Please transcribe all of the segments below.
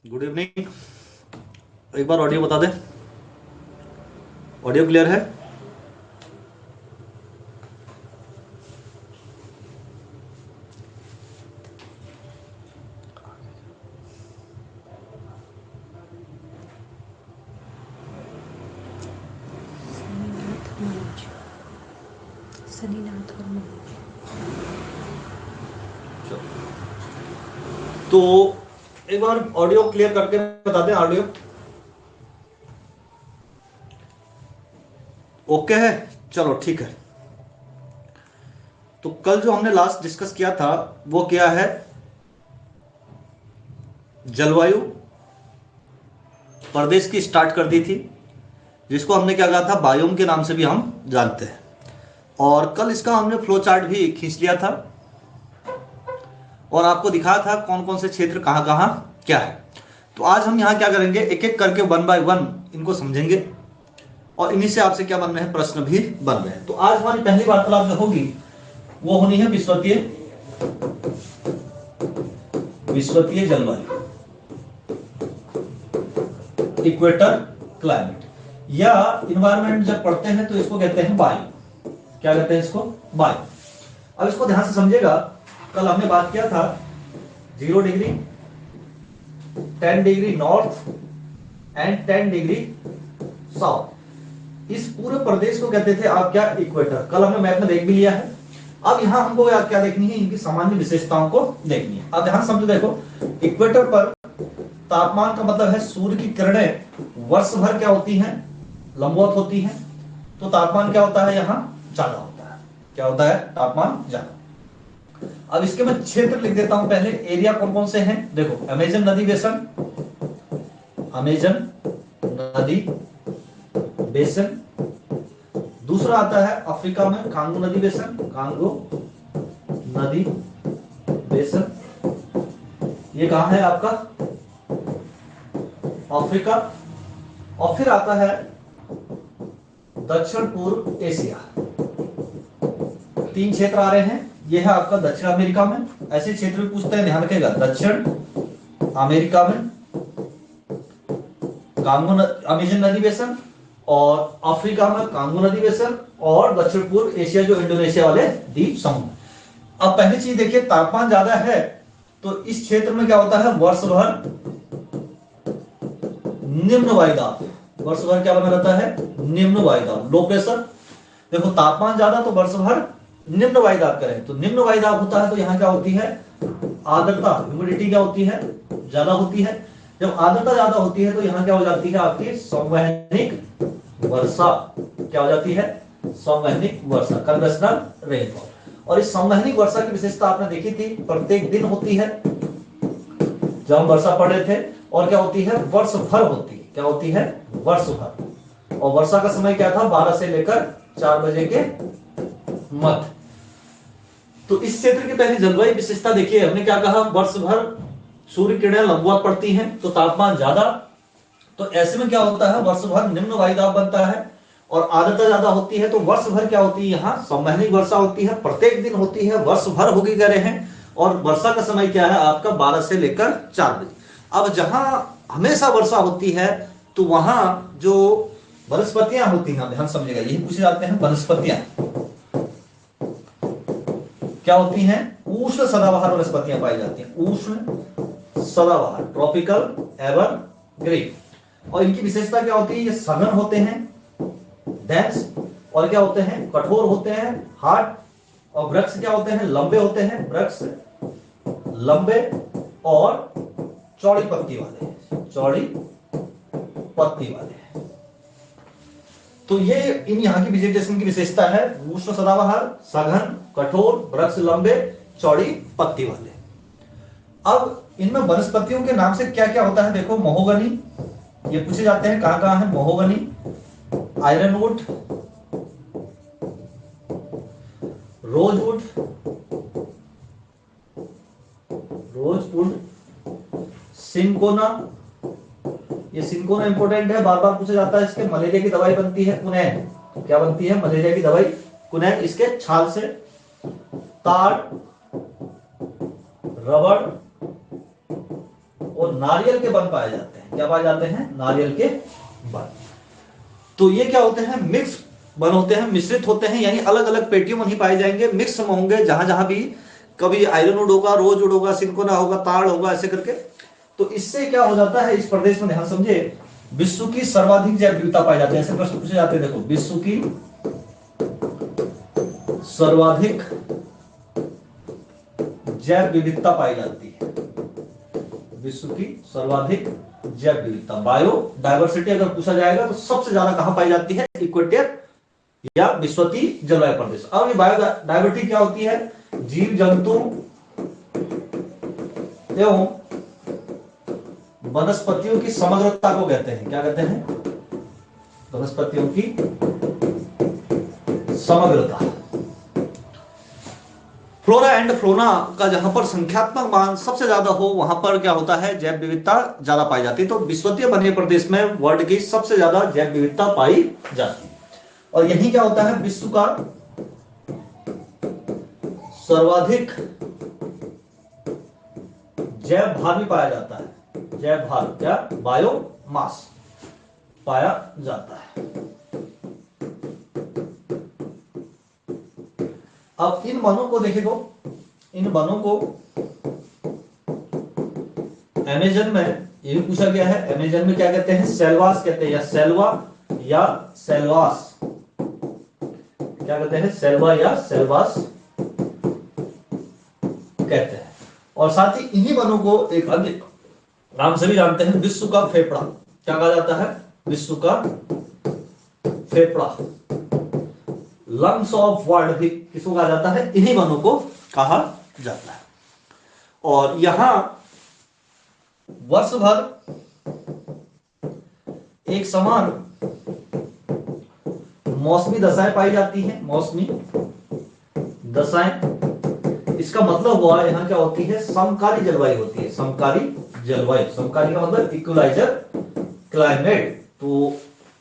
Good evening. एक बार audio बता दे। Audio clear है? सनीनाथ मनोज। सनीनाथ और मनोज। चलो, तो एक बार ऑडियो क्लियर करके बता दे। ऑडियो ओके है? चलो ठीक है। तो कल जो हमने लास्ट डिस्कस किया था वो क्या है? जलवायु प्रदेश की स्टार्ट कर दी थी, जिसको हमने क्या कहा था, बायोम के नाम से भी हम जानते हैं। और कल इसका हमने फ्लो चार्ट भी खींच लिया था और आपको दिखाया था कौन कौन से क्षेत्र कहाँ कहाँ क्या है। तो आज हम यहाँ क्या करेंगे, एक एक करके वन बाय वन इनको समझेंगे और इन्हीं से आपसे क्या बन रहे हैं, प्रश्न भी बन रहे हैं। तो आज हमारी पहली वार्तालाप जो होगी वो होनी है विश्वतीय विश्वतीय जलवायु, इक्वेटर क्लाइमेट, या इन्वायरमेंट जब पढ़ते हैं तो इसको कहते हैं वायु। क्या कहते हैं इसको? वायु। अब इसको ध्यान से समझिएगा। कल हमने बात किया था 0 degree, 10 degree north and 10 degree south, इस पूरे प्रदेश को कहते थे आप क्या, इक्वेटर। कल हमने मैप में देख भी लिया है। अब यहां हमको क्या देखनी है, इनकी सामान्य विशेषताओं को देखनी है। अब ध्यान समझो, देखो इक्वेटर पर तापमान का मतलब है सूर्य की किरणें वर्ष भर क्या होती हैं, लंबवत होती हैं। तो तापमान क्या होता है, यहां ज्यादा होता है। क्या होता है? तापमान ज्यादा। अब इसके मैं क्षेत्र लिख देता हूं पहले। एरिया कौन कौन से हैं, देखो अमेजन नदी बेसन, अमेजन नदी बेसन। दूसरा आता है अफ्रीका में कांगो नदी बेसन, कांगो नदी बेसन। ये कहां है आपका? अफ्रीका। और फिर आता है दक्षिण पूर्व एशिया। 3 क्षेत्र आ रहे हैं। यह है आपका दक्षिण अमेरिका में, ऐसे क्षेत्र भी पूछते हैं, ध्यान रखिएगा। दक्षिण अमेरिका में अमेजन नदी बेसन, और अफ्रीका में कांगो नदी बेसन, और दक्षिण पूर्व एशिया जो इंडोनेशिया वाले द्वीप समूह। अब पहली चीज देखिए, तापमान ज्यादा है तो इस क्षेत्र में क्या होता है, वर्ष भर निम्न वायुदाब। वर्ष भर क्या बना रहता है, निम्न वायुदाब, लो प्रेशर। देखो तापमान ज्यादा तो वर्ष भर निम्न वायुदाब करें, तो निम्न वायुदाब होता है तो यहां क्या होती है, आर्द्रता, ह्यूमिडिटी क्या होती है, ज्यादा होती है। जब आर्द्रता ज्यादा होती है तो यहां क्या हो जाती है आपकी, संवहनिक वर्षा। क्या हो जाती है? संवहनिक वर्षा, कन्वेंशनल रेनफॉल। और इस संवहनिक वर्षा की विशेषता आपने देखी थी, प्रत्येक दिन होती है जब हम वर्षा पढ़ रहे थे। और क्या होती है, वर्ष भर होती है। क्या होती है? वर्ष भर। और वर्षा का समय क्या था, 12 से लेकर 4 बजे के मध्य। तो इस क्षेत्र की पहली जलवायु विशेषता देखिए, हमने क्या कहा, वर्ष भर सूर्य किरणें लंबवत पड़ती हैं तो तापमान ज्यादा। तो ऐसे में क्या होता है, वर्ष भर निम्न वायुदाब बनता है और आर्द्रता ज्यादा होती है। तो वर्ष भर क्या होती है, यहाँ संवहनिक वर्षा होती है, प्रत्येक दिन होती है, वर्ष भर होगी कह रहे हैं। और वर्षा का समय क्या है आपका, 12 से लेकर 4 बजे। अब जहां हमेशा वर्षा होती है तो वहां जो वनस्पतियां होती हैं, ध्यान समझिएगा, यही पूछे जाते हैं, वनस्पतियां क्या होती हैं, उष्ण सदाबहार वनस्पतियां पाई जाती हैं। उष्ण सदाबहार, ट्रॉपिकल एवरग्रीन। और इनकी विशेषता क्या होती है, ये सघन होते हैं, डेंस, और क्या होते हैं, कठोर होते हैं, हार्ड। और वृक्ष क्या होते हैं, लंबे होते हैं, वृक्ष लंबे और चौड़ी पत्ती वाले, चौड़ी पत्ती वाले। तो ये इन यहाँ की वेजिटेशन की विशेषता है, उष्ण सदाबहार, सघन, कठोर, वृक्ष लंबे, चौड़ी पत्ती वाले। अब इनमें वनस्पतियों के नाम से क्या क्या होता है, देखो महोगनी, ये पूछे जाते हैं कहां कहां है, mahogany, Ironwood, rosewood, rosewood, cinchona. ये सिंकोना इंपोर्टेंट है, बार बार पूछा जाता है। इसके मलेरिया की दवाई बनती है, कुनैन। क्या बनती है, मलेरिया की दवाई कुनैन, इसके छाल से। ताड़, रबड़ और नारियल के वन पाए जाते हैं। क्या पाए जाते हैं? नारियल के वन। तो ये क्या होते हैं? मिक्स वन होते हैं, मिश्रित होते हैं, यानी अलग अलग पेटियों में नहीं पाए जाएंगे, मिक्स में होंगे। जहां जहां भी कभी आयरनवुड होगा, रोजवुड होगा, सिंकोना होगा, ताड़ होगा, ऐसे करके। तो इससे क्या हो जाता है, इस प्रदेश में, ध्यान समझे, विश्व की सर्वाधिक जैव विविधता पाई जाती है। ऐसे प्रश्न पूछे जाते हैं, देखो, विश्व की सर्वाधिक जैव विविधता पाई जाती है। विश्व की सर्वाधिक जैव विविधता, बायो डायवर्सिटी अगर पूछा जाएगा तो सबसे ज्यादा कहां पाई जाती है? इक्वेटर या विश्वतीय जलवायु प्रदेश। अब ये बायो डायवर्सिटी क्या होती है? जीव जंतु एवं वनस्पतियों की समग्रता को कहते हैं। क्या कहते हैं? वनस्पतियों की समग्रता। फ्लोरा एंड फ्लोना का जहां पर संख्यात्मक मान सबसे ज्यादा हो वहां पर क्या होता है? जैव विविधता ज्यादा पाई जाती है। तो विश्वतीय वन्य प्रदेश में वर्ल्ड की सबसे ज्यादा जैव विविधता पाई जाती है। और यही क्या होता है? विश्व का सर्वाधिक जैव भार भी पाया जाता है। जैव भार क्या? बायोमास पाया जाता है। अब इन वनों को देखेगो, इन वनों को अमेजन में ये भी पूछा गया है। अमेजन में क्या कहते हैं? सेल्वास कहते हैं, या सेल्वा या सेल्वास। क्या कहते हैं? सेल्वा या सेल्वास कहते हैं। और साथ ही इन्हीं वनों को एक अन्य नाम से भी जानते हैं, विश्व का फेफड़ा। क्या कहा जाता है? विश्व का फेफड़ा, लंग्स ऑफ वर्ल्ड भी किसको कहा जाता है? इन्हीं वनों को कहा जाता है। और यहां वर्ष भर एक समान मौसमी दशाएं पाई जाती हैं। मौसमी दशाएं, इसका मतलब हुआ यहां क्या होती है? समकारी जलवायु होती है। समकारी जलवायु, समकारी का मतलब इक्वलाइजर क्लाइमेट। तो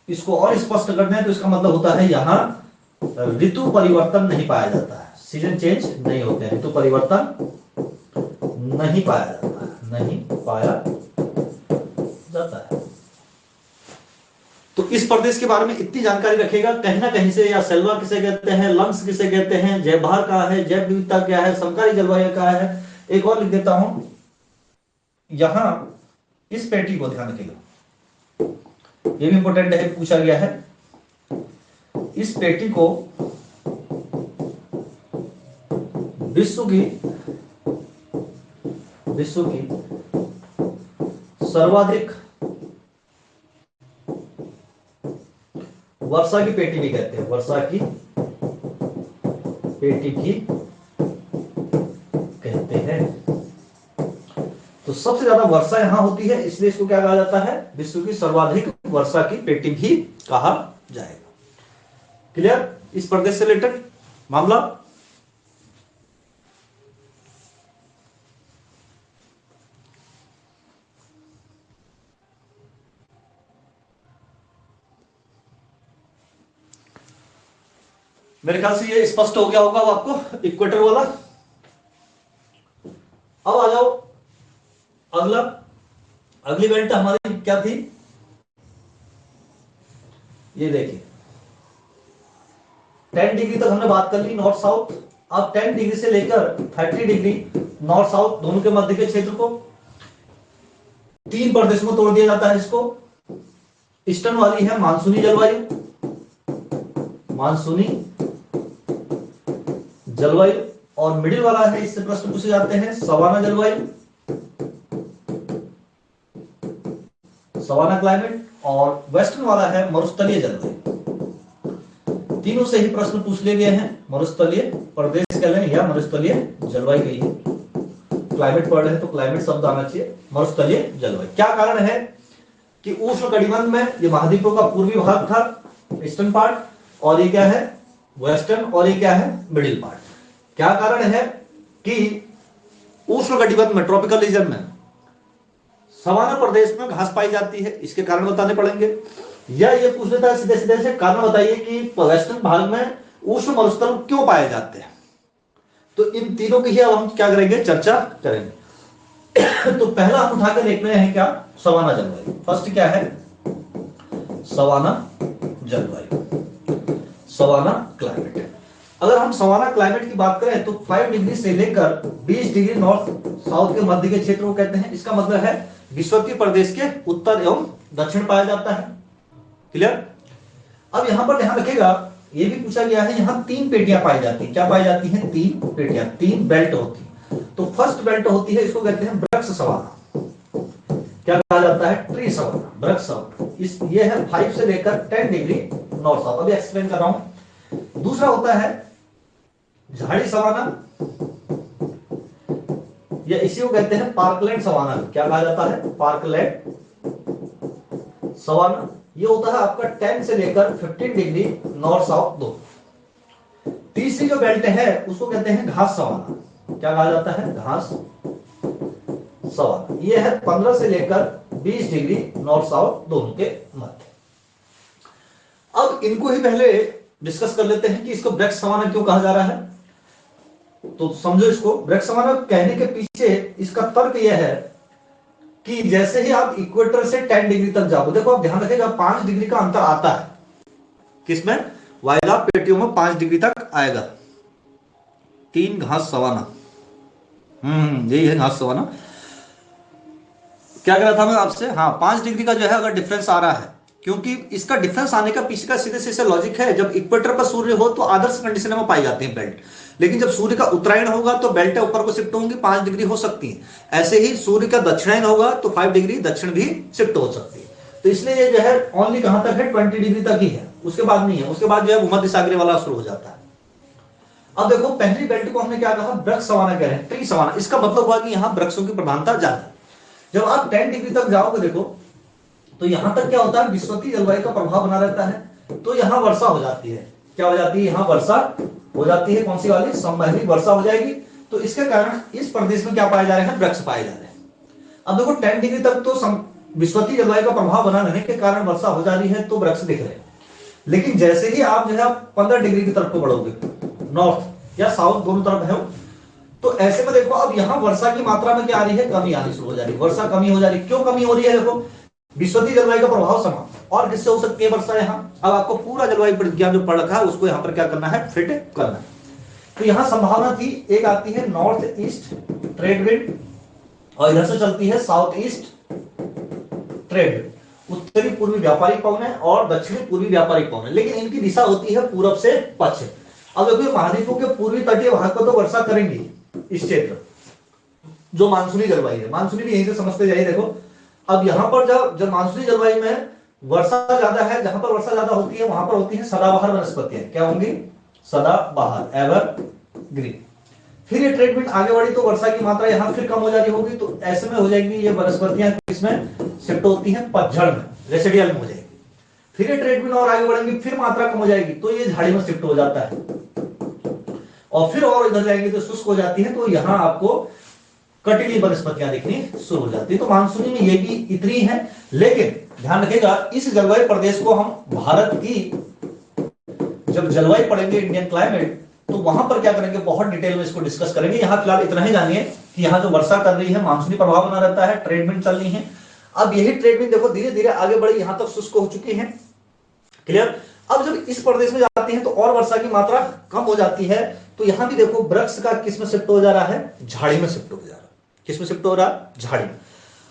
इसको और स्पष्ट करना है तो इसका मतलब होता है यहां ऋतु परिवर्तन नहीं पाया जाता है, सीजन चेंज नहीं होते हैं, ऋतु परिवर्तन नहीं पाया जाता है, नहीं पाया जाता है। तो इस प्रदेश के बारे में इतनी जानकारी रखेगा कहीं ना कहीं से, या सेल्वा किसे कहते हैं, लंग्स किसे कहते हैं, जैव भार कहां है, जैव विविधता क्या है, समकारी जलवायु क्या है। एक और लिख देता हूं यहां, इस पेटी को ध्यान रखिएगा, ये भी इंपॉर्टेंट है, पूछा गया है। इस पेटी को विश्व की सर्वाधिक वर्षा की पेटी भी कहते हैं। वर्षा की पेटी भी कहते हैं। तो सबसे ज्यादा वर्षा यहां होती है, इसलिए इसको क्या कहा जाता है? विश्व की सर्वाधिक वर्षा की पेटी भी कहा जाएगा। क्लियर? इस प्रदेश से रिलेटेड मामला। मेरे ख्याल से ये स्पष्ट हो गया होगा अब आपको, इक्वेटर वाला। अब आ जाओ अगला। अगली बेल्ट हमारी क्या थी? ये देखिए 10 डिग्री तक हमने बात कर ली, नॉर्थ साउथ। अब 10 डिग्री से लेकर 30 डिग्री नॉर्थ साउथ दोनों के मध्य के क्षेत्र को 3 प्रदेशों में तोड़ दिया जाता है। इसको ईस्टर्न वाली है मानसूनी जलवायु, मानसूनी जलवायु, और मिडिल वाला है, इससे प्रश्न पूछे जाते हैं, सवाना जलवायु, सवाना क्लाइमेट, और वेस्टर्न वाला है मरुस्थलीय जलवायु। तीनों से ही प्रश्न पूछ लिए गए हैं। मरुस्थलीय प्रदेश कह लें या मरुस्थलीय जलवायु कहिए, क्लाइमेट पढ़ रहे हैं तो क्लाइमेट शब्द आना चाहिए। मरुस्थलीय जलवायु क्या कारण है? कि उष्ण कटिबंध में ये महाद्वीपों का पूर्वी भाग था, ईस्टर्न पार्ट, और ये क्या है? वेस्टर्न, और ये क्या है? Middle part. क्या कारण है कि उष्ण कटिबंध में, ट्रॉपिकल रीजन में, सवाना प्रदेश में घास पाई जाती है? इसके कारण बताने पड़ेंगे। या ये पूछ लेता है सीधे सीधे से, कारण बताइए कि वेस्टर्न भाग में उष्ण मरुस्थल क्यों पाए जाते हैं? तो इन तीनों की ही अब हम क्या करेंगे? चर्चा करेंगे। तो पहला हम उठाकर देख रहे हैं क्या, सवाना जलवायु। फर्स्ट क्या है, सवाना जलवायु, सवाना क्लाइमेट। अगर हम सवाना क्लाइमेट की बात करें तो 5 डिग्री से लेकर 20 डिग्री नॉर्थ साउथ के मध्य के क्षेत्र को कहते हैं। इसका मतलब है विषुवतीय प्रदेश के उत्तर एवं दक्षिण पाया जाता है। क्लियर। अब यहां पर ध्यान रखिएगा, ये भी पूछा गया है, यहां 3 पेटियां पाई जाती हैं। क्या पाई जाती हैं, 3 पेटियां, 3 बेल्ट होती है। तो फर्स्ट बेल्ट होती है, इसको कहते हैं वृक्ष सवाना। क्या कहा जाता है, ट्री सवाना, वृक्ष सवाना। इस ये है 5 से लेकर 10 डिग्री नॉर्थ साउथ। अभी एक्सप्लेन कर रहा हूं। दूसरा होता है झाड़ी सवाना, या इसी को कहते हैं पार्कलैंड सवाना। क्या कहा जाता है, पार्कलैंड सवाना। ये होता है आपका 10 से लेकर 15 डिग्री नॉर्थ साउथ दो। तीसरी जो बेल्ट है उसको कहते हैं घास सवाना। क्या कहा जाता है, घास सवाना। ये है 15 से लेकर 20 डिग्री नॉर्थ साउथ दोनों के मध्य। अब इनको ही पहले डिस्कस कर लेते हैं कि इसको वृक्ष सवाना क्यों कहा जा रहा है। तो समझो, इसको वृक्ष सवाना कहने के पीछे इसका तर्क यह है कि जैसे ही आप इक्वेटर से 10 डिग्री तक जाओ, देखो आप ध्यान रखिएगा 5 डिग्री का अंतर आता है किसमें, वायदा पेटियों में 5 डिग्री तक आएगा। 3 घास सवाना, यही है घास सवाना। क्या कह रहा था मैं आपसे, हाँ 5 डिग्री का जो है अगर डिफरेंस आ रहा है, क्योंकि इसका डिफरेंस आने का पीछे का सीधे सीधे लॉजिक है। जब इक्वेटर पर सूर्य हो तो आदर्श कंडीशन में पाई जाती है बेल्ट, लेकिन जब सूर्य का उत्तरायण होगा तो बेल्ट ऊपर को शिफ्ट होंगी, 5 डिग्री हो सकती है। ऐसे ही सूर्य का दक्षिणायन होगा तो 5 डिग्री दक्षिण भी शिफ्ट हो सकती है। तो इसलिए ये जो है ओनली कहां तक है, 20 डिग्री तक ही है, उसके बाद नहीं है। उसके बाद जो है भूमध्य सागरीय वाला शुरू हो जाता है। अब देखो पहली बेल्ट को हमने क्या कहा, वृक्ष सवाना कह रहे हैं, ट्री सवाना। इसका मतलब हुआ कि यहां वृक्षों की प्रधानता ज्यादा है। जब आप 10 डिग्री तक जाओगे देखो, तो यहां तक क्या होता है, विषुवतीय जलवायु का प्रभाव बना रहता है। तो यहां वर्षा हो जाती है। क्या हो जाती है, यहां वर्षा हो जाती है। कौन सी वाली, संवहनी वर्षा हो जाएगी। तो इसके कारण इस प्रदेश में क्या पाए जा रहे हैं, वृक्ष पाए जा रहे हैं। अब देखो 10 डिग्री तक तो विषुवतीय जलवायु का प्रभाव बना रहने के कारण वर्षा हो जा रही है, तो वृक्ष दिख रहे हैं। लेकिन जैसे ही आप जो है 15 डिग्री की तरफ को बढ़ोगे, नॉर्थ या साउथ दोनों तरफ है, तो ऐसे में देखो अब यहां वर्षा की मात्रा में क्या आ रही है, कमी आनी शुरू हो जा रही है। वर्षा कमी हो जा रही है। क्यों कमी हो रही है, देखो विषुवतीय जलवायु का प्रभाव समाप्त। और किससे हो सकती है वर्षा, यहां अब आपको पूरा जलवायु विज्ञान जो पढ़ रखा है उसको यहां पर क्या करना है, फिट करना है। तो यहां संभावना थी, एक आती है नॉर्थ ईस्ट ट्रेड विंड, और इधर से चलती है साउथ ईस्ट ट्रेड विंड। उत्तरी पूर्वी व्यापारिक पवन है और दक्षिणी पूर्वी व्यापारिक पवन है, लेकिन इनकी दिशा होती है पूरब से पश्चिम। अब देखो महाद्वीपों के पूर्वी तटीय भाग पर तो वर्षा करेंगी इस क्षेत्र, जो मानसूनी जलवायु है। मानसूनी भी यहीं से समझते जाइए। देखो अब यहां पर जब मानसूनी जलवायु में वर्षा ज्यादा है, जहां पर वर्षा ज्यादा होती है वहां पर होती है सदाबहार वनस्पतियां। क्या होंगी, सदाबहार, एवरग्रीन। फिर ये ट्रेड विंड आगे बढ़ी तो वर्षा की मात्रा यहां फिर कम हो जा रही होगी, तो ऐसे में हो जाएगी ये वनस्पतियां किसमें शिफ्ट होती हैं, पतझड़ में, रेसिडियल में हो जाएगी। फिर ये ट्रेड विंड और आगे बढ़ेंगी, फिर मात्रा कम हो जाएगी तो ये झाड़ी में शिफ्ट हो जाता है, और फिर और इधर जाएंगे तो शुष्क हो जाती है, तो यहां आपको कटीली वनस्पतियां दिखनी शुरू हो जाती है। तो मानसूनी में ये भी इतनी है। लेकिन ध्यान रखिएगा, इस जलवायु प्रदेश को हम भारत की जब जलवायु पढ़ेंगे, इंडियन क्लाइमेट, तो वहां पर क्या करेंगे, बहुत डिटेल में इसको डिस्कस करेंगे। यहां फिलहाल इतना ही जानिए कि यहां जो वर्षा कर रही है मानसूनी प्रभाव बना रहता है, ट्रेड विंड चल रही है। अब यही ट्रेड विंड देखो धीरे धीरे आगे बढ़ी, यहां तक शुष्क हो चुकी है। क्लियर। अब जब इस प्रदेश में जाती है तो और वर्षा की मात्रा कम हो जाती है। तो यहां भी देखो वृक्ष का किस में शिफ्ट हो जा रहा है, झाड़ी में शिफ्ट हो जा रहा है। किस में शिफ्ट हो रहा है, झाड़ी में।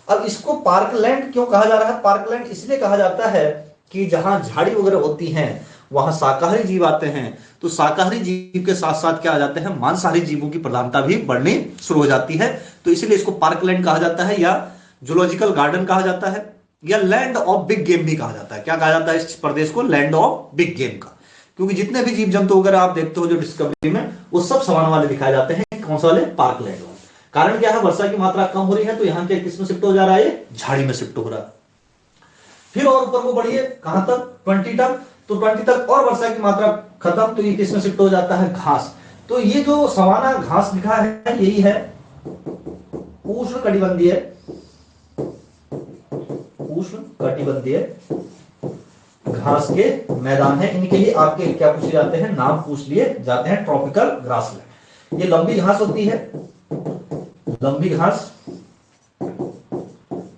अब इसको पार्कलैंड क्यों कहा जा रहा है, पार्कलैंड इसलिए कहा जाता है कि जहां झाड़ी वगैरह होती हैं वहां शाकाहारी जीव आते हैं। तो शाकाहारी जीव के साथ साथ क्या आ जाते हैं, मांसाहारी जीवों की प्रधानता भी बढ़नी शुरू हो जाती है। तो इसीलिए इसको पार्कलैंड कहा जाता है, या जूलॉजिकल गार्डन कहा जाता है, या लैंड ऑफ बिग गेम भी कहा जाता है। क्या कहा जाता है इस प्रदेश को, लैंड ऑफ बिग गेम का। क्योंकि जितने भी जीव जंतु वगैरह आप देखते हो जो डिस्कवरी में, वो सब सवाना वाले दिखाए जाते हैं। कौन से वाले, पार्कलैंड वाले। कारण क्या है, वर्षा की मात्रा कम हो रही है, तो यहां के किस में शिफ्ट हो जा रहा है, झाड़ी में शिफ्ट हो रहा है। फिर और ऊपर को बढ़िए, कहां तक, 20 तक। तो 20 तक और वर्षा की मात्रा खत्म, तो ये किस में शिफ्ट हो जाता है, घास। तो ये जो सवाना घास लिखा है यही है उष्ण कटिबंधीय, उष्ण कटिबंधीय घास के मैदान है। इनके लिए आपके क्या पूछे जाते हैं, नाम पूछ लिए जाते हैं, ट्रॉपिकल ग्रासलैंड। ये लंबी घास होती है, लंबी घास,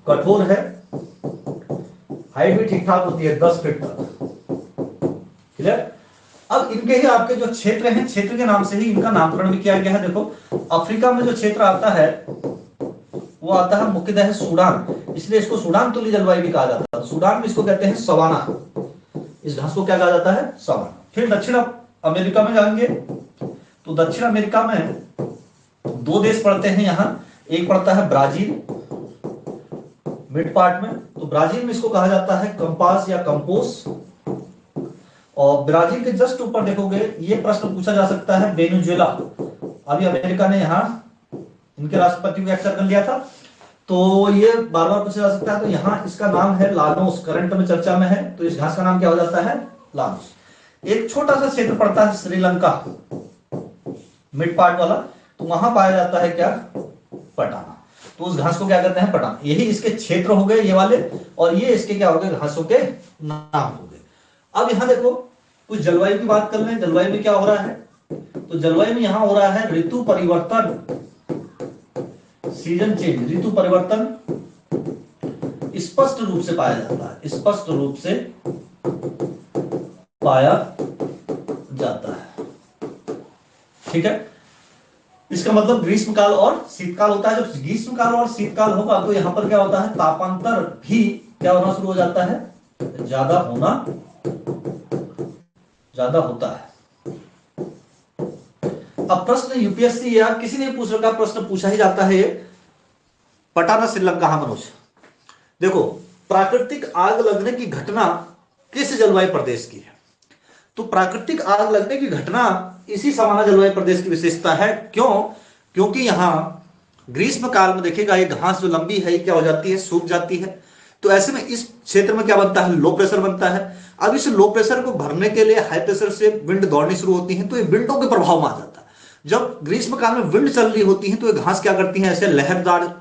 कठोर है, हाइट भी ठीक ठाक होती है 10 फीट तक। क्लियर। अब इनके ही आपके जो क्षेत्र हैं, क्षेत्र के नाम से ही इनका नामकरण भी किया गया है। देखो अफ्रीका में जो क्षेत्र आता है वो आता है मुख्यतः सूडान, इसलिए इसको सूडान तुल्य जलवायु भी कहा जाता है। सूडान में इसको कहते हैं सवाना, इस घास को क्या कहा जाता है? सवाना। फिर दक्षिण अमेरिका में जाएंगे तो दक्षिण अमेरिका में दो देश पड़ते हैं यहाँ, एक पड़ता है ब्राजील मिड पार्ट में, तो ब्राजील में इसको कहा जाता है कंपास या कंपोस। और ब्राजील के जस्ट ऊपर देखोगे, ये प्रश्न पूछा जा सकता है वेनेजुएला, अभी अमेरिका ने यहाँ इनके राष्ट्रपति को कैप्चर कर लिया था, तो ये बार बार पूछा जा सकता है। तो यहाँ इसका नाम है लानोस, करंट में चर्चा में है, तो इस घास का नाम क्या हो जाता है? लानोस। एक छोटा सा क्षेत्र पड़ता है श्रीलंका मिड पार्ट वाला, तो वहां पाया जाता है क्या? पटाना। तो उस घास को क्या कहते हैं? पटाना। यही इसके क्षेत्र हो गए ये वाले, और ये इसके क्या हो गए? घासों के नाम हो गए। अब यहां देखो कुछ जलवायु की बात कर लें। जलवायु में क्या हो रहा है? तो जलवायु में यहां हो रहा है ऋतु परिवर्तन, सीजन चेंज। ऋतु परिवर्तन स्पष्ट रूप से पाया जाता है, स्पष्ट रूप से पाया जाता है। ठीक है, इसका मतलब ग्रीष्मकाल और शीतकाल होता है। जब ग्रीष्मकाल और शीतकाल होगा तो यहां पर क्या होता है? तापांतर भी क्या होना शुरू हो जाता है? ज्यादा होता है। अब प्रश्न यूपीएससी या किसी ने पूछ रखा प्रश्न पूछा ही जाता है, पटाना श्रीलंका। हाँ मनोज, देखो प्राकृतिक आग लगने की घटना किस जलवायु प्रदेश की है? तो प्राकृतिक आग लगने की घटना इसी सवाना जलवायु प्रदेश की विशेषता है। क्यों? क्योंकि यहां ग्रीष्म काल में देखिएगा ये घास जो लंबी है क्या हो जाती है? सूख जाती है। तो ऐसे में इस क्षेत्र में क्या बनता है? लो प्रेशर बनता है। अब इस लो प्रेशर को भरने के लिए हाई प्रेशर से विंड दौड़नी शुरू होती है, तो ये विंडों के प्रभाव में आ जाता है। जब ग्रीष्म काल में विंड चल रही होती है तो ये घास क्या करती है? ऐसे लहरदार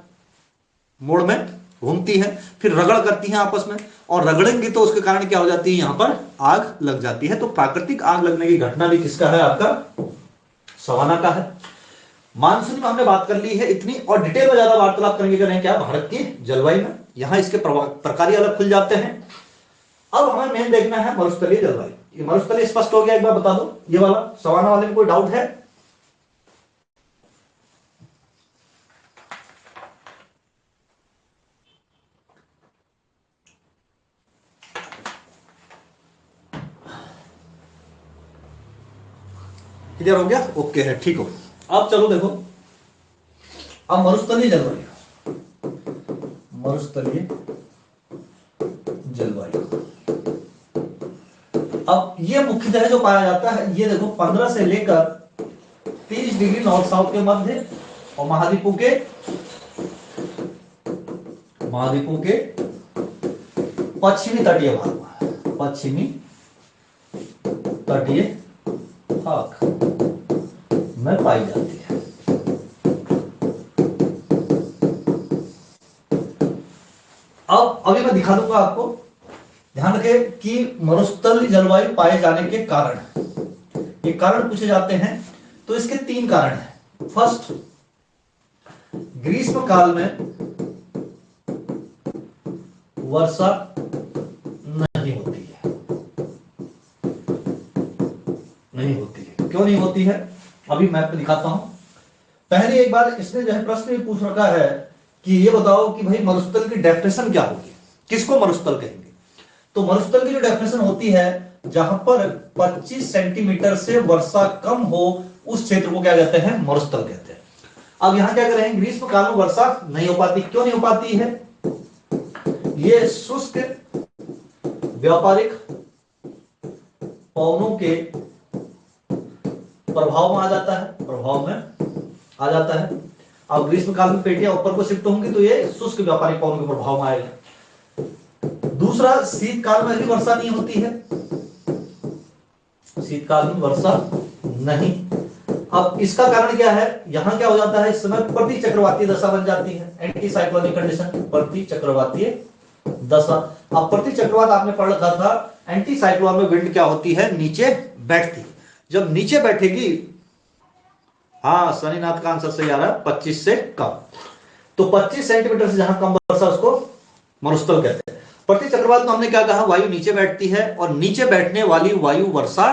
मोड़ में घूमती है, फिर रगड़ करती है आपस में, और रगड़ेंगी तो उसके कारण क्या हो जाती है? यहां पर आग लग जाती है। तो प्राकृतिक आग लगने की घटना भी किसका है? आपका सवाना का है। मानसून में हमने बात कर ली है इतनी, और डिटेल में ज्यादा वार्तालाप करेंगे क्या? भारत की जलवायु में। यहां इसके प्रकार अलग खुल जाते हैं। अब हमें मेन देखना है मरुस्थलीय जलवायु। ये मरुस्थलीय स्पष्ट हो गया, एक बार बता दो ये वाला। सवाना वाले में कोई डाउट है? क्लियर हो गया? ओके है, ठीक हो। अब चलो देखो, अब मरुस्थलीय जलवायु, मरुस्थलीय जलवायु। अब ये मुख्यतः जो पाया जाता है, ये देखो 15 से लेकर 30 डिग्री नॉर्थ साउथ के मध्य, और महाद्वीपों के पश्चिमी तटीय भाग, पश्चिमी तटीय भाग में पाई जाती है। अब अभी मैं दिखा दूंगा आपको। ध्यान रखें कि मरुस्थलीय जलवायु पाए जाने के कारण, ये कारण पूछे जाते हैं, तो इसके 3 कारण हैं। फर्स्ट, ग्रीष्म काल में वर्षा नहीं होती है। क्यों नहीं होती है? अभी मैप पे दिखाता हूं। पहले एक बार इसने जो है प्रश्न भी पूछ रखा है कि ये बताओ कि भाई मरुस्थल की डेफिनेशन क्या होगी, किसको मरुस्थल कहेंगे? तो मरुस्थल की जो डेफिनेशन होती है, जहां पर 25 सेंटीमीटर से वर्षा कम हो, उस क्षेत्र को क्या कहते हैं? मरुस्थल कहते हैं। अब यहां क्या करें? ग्रीष्म काल में वर्षा नहीं हो पाती। क्यों नहीं हो पाती है? ये शुष्क व्यापारिक पवनों के प्रभाव में आ जाता है। अब ग्रीष्म काल में पेटियां ऊपर को शिफ्ट होंगी तो ये शुष्क व्यापारिक पवनों के प्रभाव में आएगा। दूसरा, शीतकाल में भी वर्षा नहीं होती है, शीतकाल में वर्षा नहीं। अब इसका कारण क्या है? यहां क्या हो जाता है? इस समय प्रति चक्रवातीय दशा बन जाती है, एंटी साइक्लोनिक कंडीशन, प्रति चक्रवातीय दशा। अब प्रति चक्रवात आपने पढ़ रखा था, एंटी साइक्लोन में विंड क्या होती है? नीचे बैठती। जब नीचे बैठेगी, हाँ शनिनाथ का आंसर सही आ रहा है, 25 से कम। तो 25 सेंटीमीटर से जहां कम वर्षा, उसको मरुस्थल कहते हैं। प्रति चक्रवात में हमने क्या कहा, वायु नीचे बैठती है और नीचे बैठने वाली वायु वर्षा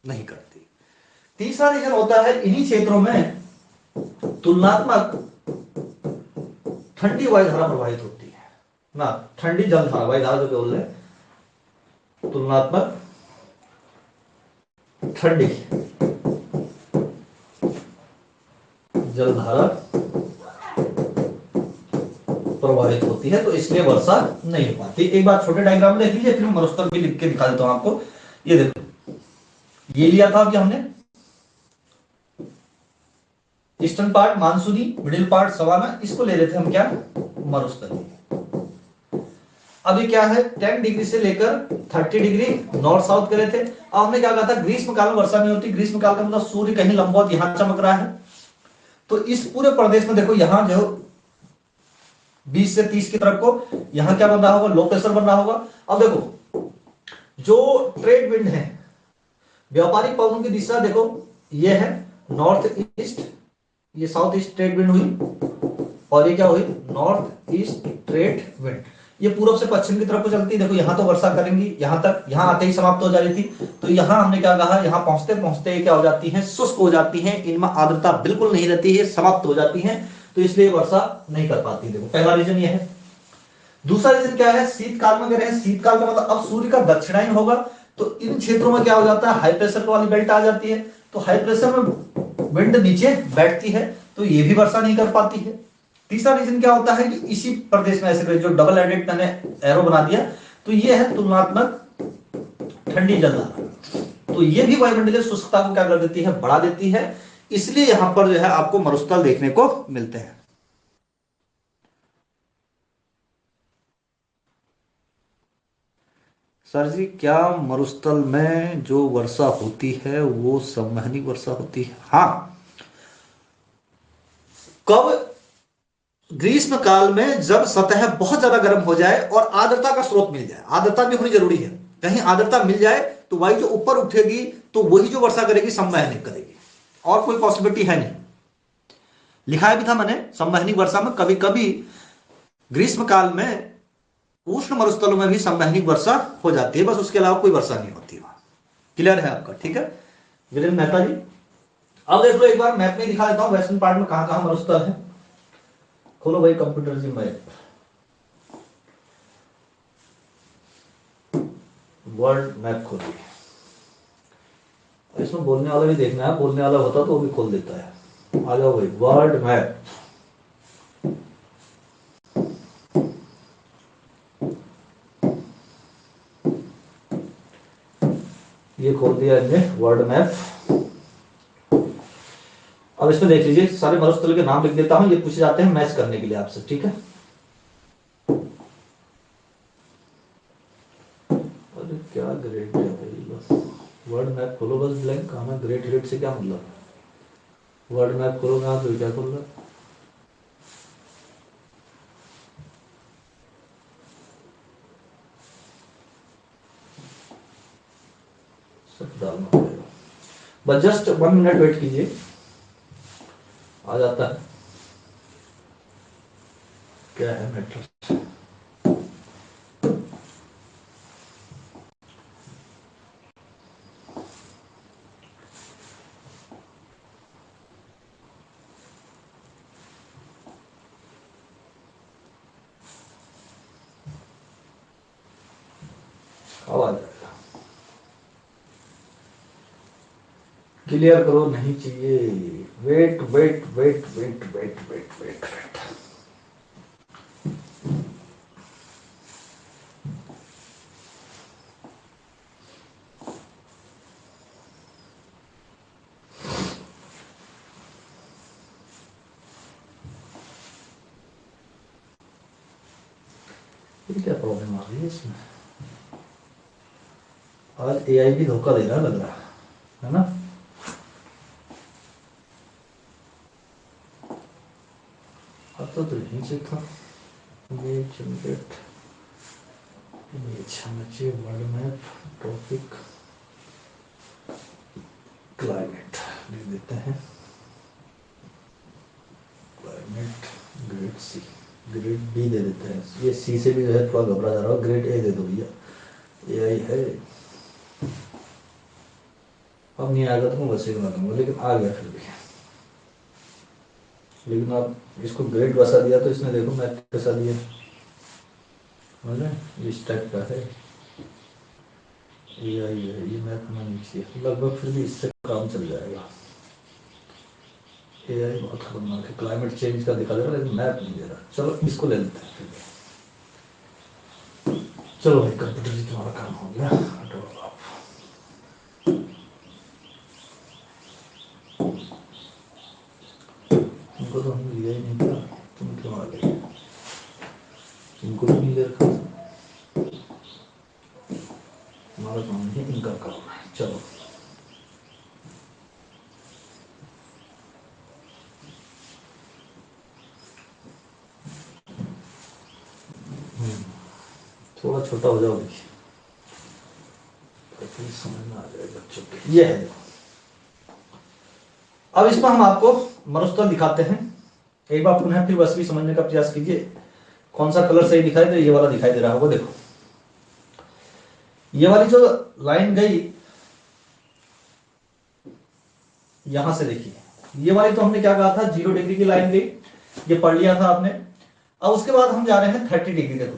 नहीं करती। तीसरा रीजन होता है इन्हीं क्षेत्रों में तुलनात्मक ठंडी वायुधारा प्रवाहित होती है ना, ठंडी जलधारा, वायुधारा जो बोल रहे हैं, तुलनात्मक ठंडी जलधारा प्रवाहित होती है, तो इसलिए वर्षा नहीं हो पाती। एक बार छोटे डायग्राम देख लीजिए, फिर मरुस्थल भी लिख के दिखा देता हूं आपको। ये देखो, ये लिया था कि हमने ईस्टर्न पार्ट मानसूनी, मिडिल पार्ट सवाना, इसको ले लेते हम क्या, मरुस्थल। अभी क्या है, 10 डिग्री से लेकर 30 डिग्री नॉर्थ साउथ करे थे। अब हमने क्या कहा था, ग्रीष्म काल में वर्षा नहीं होती। ग्रीष्म काल का मतलब सूर्य कहीं लंबवत यहां चमक रहा है, तो इस पूरे प्रदेश में देखो यहां जो 20 से 30 की तरफ को यहां क्या बन रहा होगा, लो प्रेशर बन रहा होगा। अब देखो जो ट्रेड विंड है, व्यापारिक पवनों की दिशा देखो, ये है नॉर्थ ईस्ट, ये साउथ ईस्ट ट्रेड विंड हुई, और ये क्या हुई, नॉर्थ ईस्ट ट्रेड विंड। ये पूर्व से पश्चिम की तरफ को चलती है। देखो यहां तो वर्षा करेंगी, यहां तक, यहां आते ही समाप्त हो जा रही थी। तो यहां हमने क्या कहा, यहां पहुंचते पहुंचते क्या हो जाती है, शुष्क हो जाती है, इनमें आर्द्रता बिल्कुल नहीं रहती है, समाप्त हो जाती है, तो इसलिए वर्षा नहीं कर पाती। देखो पहला रीजन ये है। दूसरा रीजन क्या है, शीतकाल में करें, शीतकाल का मतलब अब सूर्य का दक्षिणायन होगा, तो इन क्षेत्रों में क्या हो जाता है, हाई प्रेशर वाली बेल्ट आ जाती है, तो हाई प्रेशर में विंड नीचे बैठती है, तो ये भी वर्षा नहीं कर पाती है। तीसरा रीजन क्या होता है कि इसी प्रदेश में ऐसे जो डबल एडेड मैंने एरो बना दिया, तो ये है तुलनात्मक ठंडी जलधारा, तो ये भी वायुमंडलीय शुष्कता को क्या कर देती है, बढ़ा देती है, इसलिए यहां पर जो है आपको मरुस्थल देखने को मिलते हैं। सर जी, क्या मरुस्थल में जो वर्षा होती है वो संवहनी वर्षा होती है? हाँ। कब, ग्रीष्म काल में जब सतह बहुत ज्यादा गर्म हो जाए और आर्द्रता का स्रोत मिल जाए, आर्द्रता भी होनी जरूरी है, कहीं आर्द्रता मिल जाए तो वायु जो ऊपर उठेगी तो वही जो वर्षा करेगी संवहनी करेगी, और कोई पॉसिबिलिटी है नहीं। लिखा भी था मैंने, संवहनी वर्षा में कभी कभी ग्रीष्म काल में उष्ण मरुस्थलों में भी संवहनी वर्षा हो जाती है, बस उसके अलावा कोई वर्षा नहीं होती वहां। क्लियर है आपका? ठीक है वीरेंद्र मेहता जी। अब देख लो, एक बार मैप में दिखा देता हूं वेस्टर्न पार्ट में कहां कहां मरुस्थल है। खोलो भाई कंप्यूटर जी मैप, वर्ल्ड मैप खोलिए। इसमें बोलने वाला भी देखना है, बोलने वाला होता तो वो भी खोल देता है। आ जाओ भाई, वर्ल्ड मैप। ये खोल दिया हमने वर्ल्ड मैप। अब इसमें देख लीजिए, सारे मरुस्थल के नाम लिख देता हूं, ये पूछे जाते हैं मैच करने के लिए आपसे, ठीक है। अरे क्या ग्रेड है भाई, बस वर्ल्ड मैप खोलो, बस ब्लैंक हमें ग्रेट रेट से क्या मतलब। वर्ल्ड मैप खोलो ना, तो क्या खोल रहा, सब डालना पड़ेगा। बस जस्ट 1 मिनट वेट कीजिए, आ जाता है। क्या है मैटर, अब आ जाएगा। क्लियर करो, नहीं चाहिए, wait wait wait wait wait wait wait wait. ये क्या प्रॉब्लम आ रही है इसमें, आज एआई भी धोखा दे रहा लग रहा है ना। अब तो यहीं से था, ये जनरेट, ये चाहिए वर्ल्ड मैप, टॉपिक क्लाइमेट लिख देते हैं, climate grade C. Grade B दे देते हैं, ये सी से भी जो है थोड़ा घबरा जा रहा हो, ग्रेड ए दे दो भैया। एआई है, अब नहीं आएगा तो मैं वैसे ही बना दूंगा, लेकिन आ गया फिर भी। लेकिन आप इसको ग्रेड वैसा दिया तो इसने देखो मैथ कैसा दिया, समझ रहे हैं? इस टाइप का है एआई है, ये मैथ में नीचे लगभग फिर भी इससे काम चल जाएगा। एआई बहुत खतरनाक है, क्लाइमेट चेंज का दिखा दे रहा है लेकिन मैप नहीं दे रहा। चलो इसको ले लेते हैं फिर। चलो भाई कंप्यूटर जी तुम्हारा काम हो गया, हटो आप। तुमको तो हमने लिया ही नहीं था, तुम क्यों आ गए? तुमको भी नहीं ले रखा, हमारा काम है इनका काम है। चलो थोड़ा छोटा हो जाओ, देखिए फिर समझ में आ जाएगा बच्चों के। ये है, अब इसमें हम आपको मरुस्थल दिखाते हैं। एक बार पुनः फिर बस भी समझने का प्रयास कीजिए। कौन सा कलर सही दिखाई दे, ये वाला दिखाई दे रहा होगा, देखो ये वाली जो लाइन गई यहां से, देखिए ये वाली तो हमने क्या कहा था, 0 डिग्री की लाइन गई, ये पढ़ लिया था आपने। अब उसके बाद हम जा रहे हैं 30 डिग्री। देखो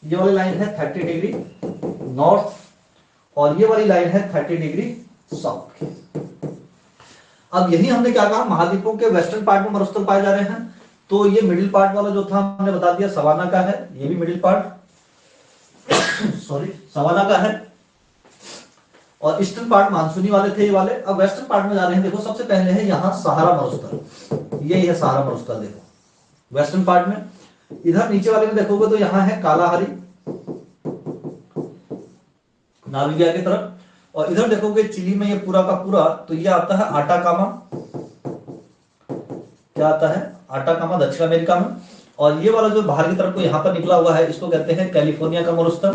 ये वाली लाइन है 30 डिग्री नॉर्थ, और ये वाली लाइन है 30 डिग्री साउथ की। अब यही हमने क्या कहा, महाद्वीपों के वेस्टर्न पार्ट में मरुस्थल पाए जा रहे हैं। तो ये मिडिल पार्ट वाला जो था हमने बता दिया सवाना का है, ये भी मिडिल पार्ट सॉरी सवाना का है। और ईस्टर्न पार्ट मानसूनी वाले थे ये वाले। अब वेस्टर्न पार्ट में जा रहे हैं, देखो सबसे पहले है यहाँ सहारा मरुस्थल, यही है सहारा मरुस्थल। देखो वेस्टर्न पार्ट में, इधर नीचे वाले में देखोगे तो यहाँ है कालाहारी नामीबिया की तरफ, और इधर देखोगे चिली में ये पूरा का पूरा, तो ये आता है आटाकामा, क्या आता है आटाकामा दक्षिण अमेरिका में। और ये वाला जो बाहर की तरफ को यहाँ पर निकला हुआ है, इसको कहते हैं कैलिफोर्निया का मरुस्थल,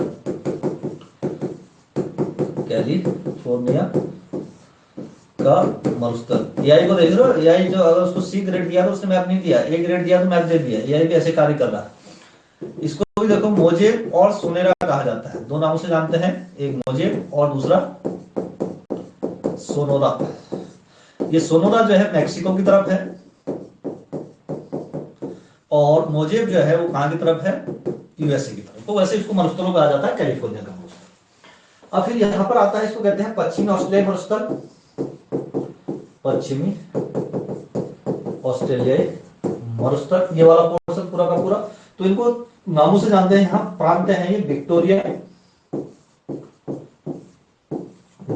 कैलिफोर्निया का मरुस्थल। एआई को देख रहे हो, एआई जो अगर उसको सी ग्रेड दिया तो उसने मैप नहीं दिया, ए ग्रेड दिया तो मैप दे दिया। एआई भी ऐसे कार्य कर रहा है। इसको भी देखो मोजेब और सोनेरा कहा जाता है, दो नामों से जानते हैं, एक मोजेब और दूसरा सोनोरा। ये सोनोरा जो है मैक्सिको की तरफ है, और मोजेब जो है वो कहां की तरफ है, यूएसए की तरफ। तो वैसे इसको मरुस्थलों कहा जाता है, कैलिफोर्निया का मरुस्थल। अब फिर यहां पर आता है, इसको कहते हैं पश्चिमी ऑस्ट्रेलियाई मरुस्थल, पश्चिमी ऑस्ट्रेलियाई मरुस्थल, ये वाला पोर्शन पूरा का पूरा। तो इनको नामों से जानते हैं, यहां प्रांत है ये Victoria,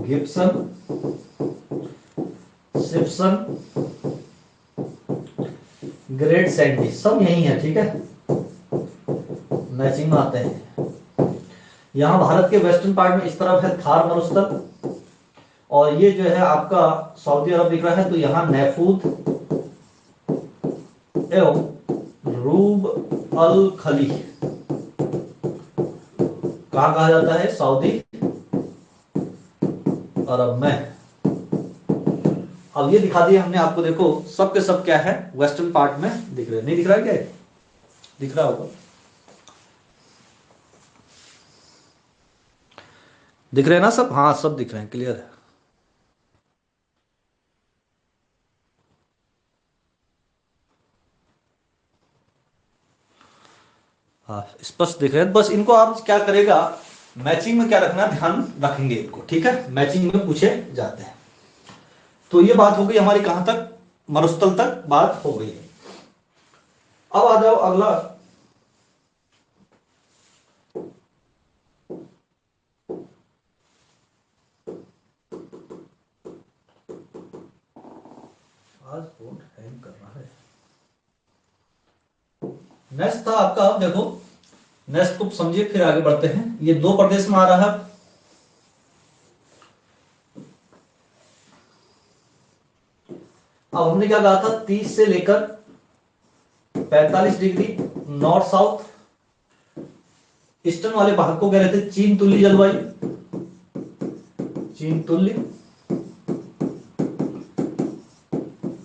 Gibson, Simpson, great Sandy, सब यही है, ठीक है, मैचिंग में आते हैं। यहां भारत के वेस्टर्न पार्ट में इस तरफ है थार मरुस्थल, और ये जो है आपका सऊदी अरब दिख रहा है, तो यहां नैफूद एवं रूब अल खली कहा कहा जाता है, सऊदी अरब में। अब ये दिखा दिया हमने आपको, देखो सब के सब क्या है, वेस्टर्न पार्ट में दिख रहे हैं। नहीं दिख रहा है क्या, दिख रहा होगा, दिख रहे हैं ना सब, हाँ सब दिख रहे हैं, क्लियर है। हाँ स्पष्ट दिख रहे हैं। बस इनको आप क्या करेगा, मैचिंग में क्या रखना, ध्यान रखेंगे इनको, ठीक है, मैचिंग में पूछे जाते हैं। तो ये बात हो गई हमारी, कहां तक, मरुस्थल तक बात हो गई है। अब आ जाओ अगला, आज फोन हैंग कर रहा है। नेक्स्ट था आपका, अब देखो नेक्स्ट को समझिए, फिर आगे बढ़ते हैं। ये दो प्रदेश में आ रहा है, अब हमने क्या कहा था, 30 से लेकर 45 डिग्री नॉर्थ साउथ, ईस्टर्न वाले भाग को कह रहे थे चीन तुल्य जलवायु, चीन तुल्य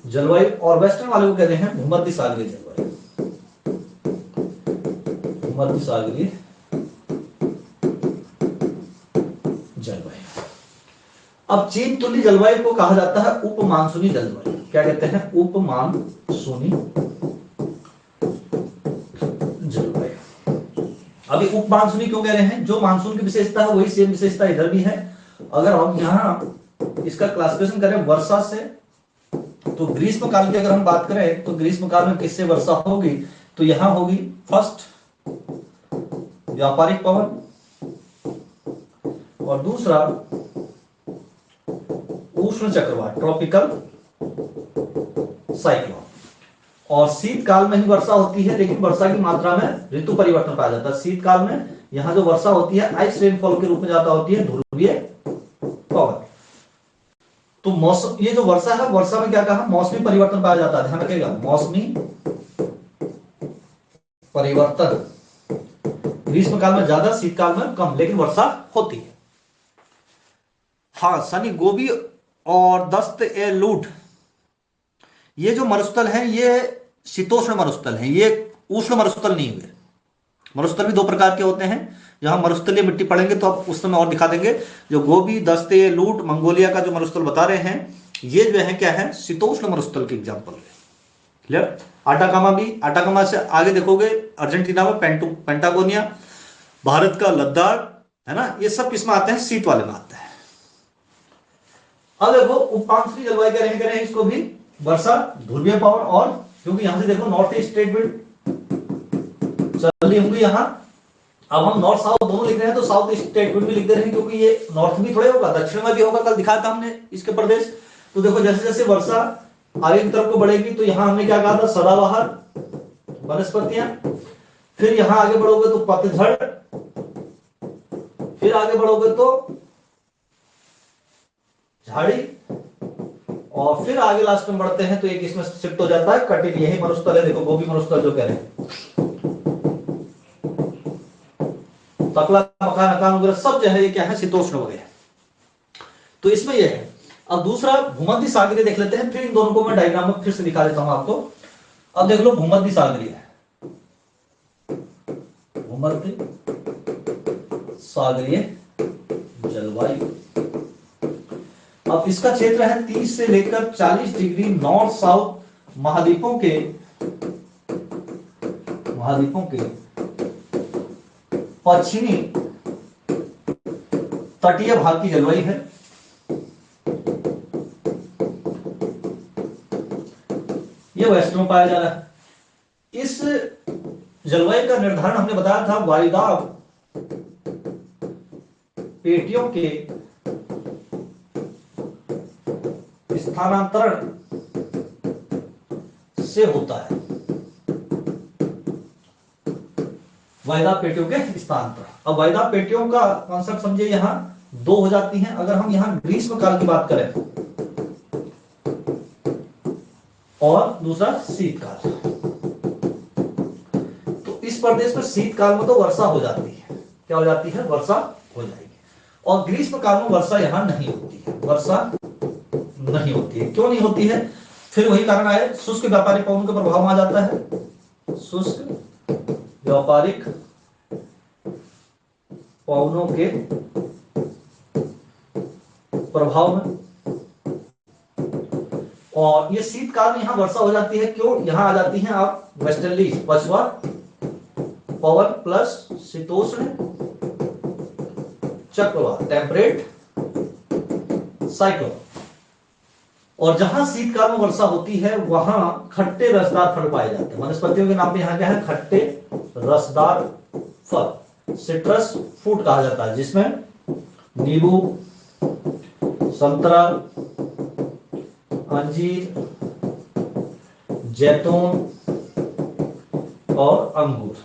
जलवायु, और वेस्टर्न वाले को कहते हैं भूमध्य सागरीय जलवायु। भूमध्य सागरीय जलवायु। अब चीन तुल्य जलवायु को कहा जाता है उप मानसूनी जलवायु। क्या कहते हैं? उप मानसूनी जलवायु। अभी उप मानसूनी क्यों कह रहे हैं? जो मानसून की विशेषता है वही सेम विशेषता इधर भी है। अगर हम यहां इसका क्लासिफिकेशन करें वर्षा से, तो ग्रीष्म काल की अगर हम बात करें तो ग्रीष्म काल में किससे वर्षा होगी? तो यहां होगी फर्स्ट व्यापारिक पवन, और दूसरा उष्ण चक्रवात ट्रॉपिकल साइक्लोन। और शीतकाल में ही वर्षा होती है, लेकिन वर्षा की मात्रा में ऋतु परिवर्तन पाया जाता है। शीतकाल में यहां जो वर्षा होती है आइस रेनफॉल के रूप में ज्यादा होती है ध्रुवीय पवन। तो मौसम, ये जो वर्षा है, वर्षा में क्या कहा? मौसमी परिवर्तन पाया जाता है। ध्यान रखिएगा, मौसमी परिवर्तन। ग्रीष्म काल में ज्यादा, शीतकाल में कम, लेकिन वर्षा होती है। हाँ, सनी गोबी और दस्त ए लूट, ये जो मरुस्थल हैं ये शीतोष्ण मरुस्थल हैं, ये उष्ण मरुस्थल नहीं हुए। मरुस्थल भी दो प्रकार के होते हैं। जहां मरुस्थलीय मिट्टी पड़ेंगे तो आप उस समय और दिखा देंगे। जो गोबी, दस्ते, लूट, मंगोलिया का जो मरुस्थल बता रहे हैं, ये जो है क्या है? शीतोष्ण मरुस्थल के एग्जाम्पल है। क्लियर? आटाकामा भी, आटाकामा से आगे देखोगे अर्जेंटीना में पेंटागोनिया, भारत का लद्दाख, है ना, ये सब किसमें आते हैं? शीत वाले में आते हैं। अब देखो उप-मानसूनी जलवायु करें इसको भी वर्षा, ध्रुवीय पवन, और क्योंकि यहां से देखो नॉर्थ ईस्ट स्टेट विंड चल रही होंगी यहां। अब हम नॉर्थ साउथ दोनों लिख रहे हैं तो साउथ ईस्ट स्टेट विंड भी लिख दे रहे हैं, क्योंकि ये नॉर्थ भी थोड़े होगा, दक्षिण में भी होगा। कल दिखाया था हमने इसके प्रदेश। तो देखो जैसे जैसे वर्षा आगे की तरफ को बढ़ेगी तो यहां हमने क्या कहा था? सदाबहार वनस्पतियां। फिर यहां आगे बढ़ोगे तो पतझड़, फिर आगे बढ़ोगे तो झाड़ी, और फिर आगे लास्ट में बढ़ते हैं तो एक इसमें शिफ्ट हो जाता है कटिल। यही मरुस्थल है, देखो गोबी मरुस्थल जो कह रहे हैं, तकला, मकान, अकान वगैरह सब जो है ये क्या है? शीतोष्ण वगैरह। तो इसमें यह है। अब दूसरा भूमध्य सागरीय देख लेते हैं, फिर इन दोनों को मैं डायग्राम में फिर से दिखा देता हूं आपको। अब देख लो भूमध्य सागरीय, भूमध्य सागरीय जलवायु। अब इसका क्षेत्र है 30 से लेकर 40 डिग्री नॉर्थ साउथ महाद्वीपों के पश्चिमी तटीय भाग की जलवायु है। यह वेस्ट में पाया जा रहा है। इस जलवायु का निर्धारण हमने बताया था वायुदाब पेटियों के स्थानांतरण से होता है। वायुदाब पेटियों के स्थानांतरण। अब वायुदाब पेटियों का कॉन्सेप्ट समझिए, यहां दो हो जाती हैं। अगर हम यहां ग्रीष्म काल की बात करें और दूसरा शीतकाल, तो इस प्रदेश में शीतकाल में तो वर्षा हो जाती है। क्या हो जाती है? वर्षा हो जाएगी। और ग्रीष्म काल में वर्षा यहां नहीं होती है, वर्षा नहीं होती है। क्यों नहीं होती है? फिर वही कारण आए, शुष्क व्यापारिक पवन का प्रभाव आ जाता है। शुष्क व्यापारिक पवनों के प्रभाव में, और ये शीतकाल में यहां वर्षा हो जाती है। क्यों? यहां आ जाती हैं आप वेस्टर्ली पछुआ पवन प्लस शीतोष्ण चक्रवात टेम्परेट साइक्लोन। और जहां शीतकाल में वर्षा होती है वहां खट्टे रसदार फल पाए जाते हैं। वनस्पतियों के नाम पे यहां क्या है? खट्टे रसदार फल, सिट्रस फ्रूट कहा जाता है, जिसमें नींबू, संतरा, अंजीर, जैतून और अंगूर।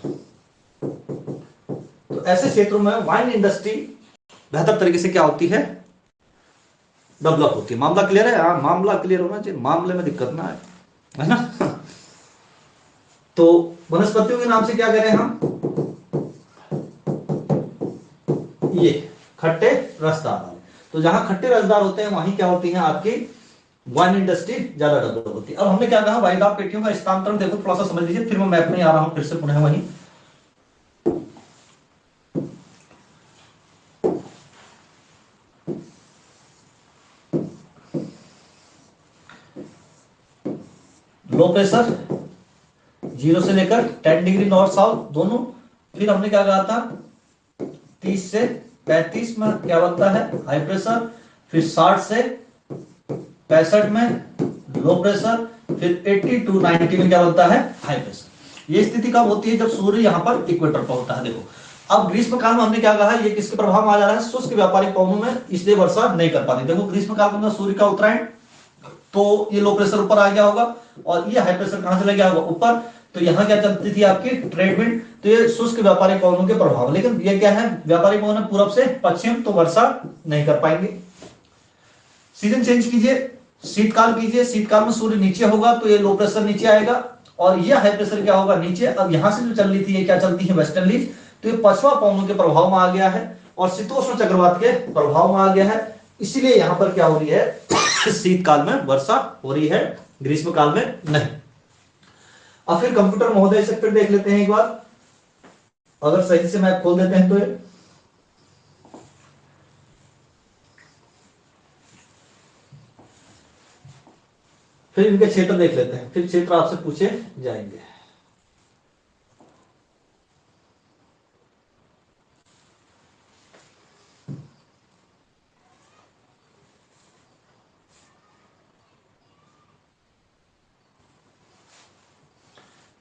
तो ऐसे क्षेत्रों में वाइन इंडस्ट्री बेहतर तरीके से क्या होती है? डेवलप होती है। मामला क्लियर है? हाँ, मामला क्लियर होना चाहिए, मामले में दिक्कत ना है ना। तो वनस्पतियों के नाम से क्या करें हम? ये खट्टे रसदार वाले। तो जहां खट्टे रसदार होते हैं वहीं क्या होती है? आपकी वाइन इंडस्ट्री ज्यादा डेवलप होती है। अब हमने क्या कहा? वायुदाब पेटियों का स्थानांतरण देखो, थोड़ा सा समझ लीजिए, फिर मैं मैप में आ रहा हूं फिर से पुनः वहीं। लो प्रेशर 0 से लेकर 10 डिग्री नॉर्थ साउथ दोनों। फिर हमने क्या कहा था 30 से 35 में क्या बनता है हाई प्रेशर। फिर 60 से 65 में लो प्रेशर। फिर 80 टू 90 में क्या बनता है हाई प्रेशर। ये स्थिति कब होती है जब सूर्य यहाँ पर इक्वेटर पर होता है। देखो अब ग्रीष्म काल में हमने क्या कहा ये किसके प्रभाव में आ जा रहा है शुष्क व्यापारिक पवनों में, इसलिए वर्षा नहीं कर पाती। देखो ग्रीष्म काल में सूर्य का उत्तरायण, तो ये लो प्रेशर ऊपर आ गया होगा और ये हाई प्रेशर कहां चला गया होगा ऊपर। तो यहाँ क्या चलती थी आपकी ट्रेड विंड, तो ये शुष्क व्यापारिक पवनों के प्रभाव। लेकिन ये क्या है व्यापारिक पवन पूरब से पश्चिम, तो वर्षा नहीं कर पाएंगे। सीजन चेंज कीजिए, शीतकाल कीजिए, शीतकाल में सूर्य नीचे होगा तो ये लो प्रेशर नीचे आएगा और ये हाई प्रेशर क्या होगा नीचे। अब यहां से जो चल रही थी ये क्या चलती है वेस्टर्नली, तो ये पछुआ पवनों के प्रभाव में आ गया है और शीतोष्ण चक्रवात के प्रभाव में आ गया है। इसीलिए यहां पर क्या हो रही है शीतकाल में वर्षा हो रही है, ग्रीष्म काल में नहीं। अब फिर कंप्यूटर महोदय से फिर देख लेते हैं एक बार, अगर सही से मैप खोल देते हैं तो ये फिर इनके क्षेत्र देख लेते हैं, फिर क्षेत्र आपसे पूछे जाएंगे।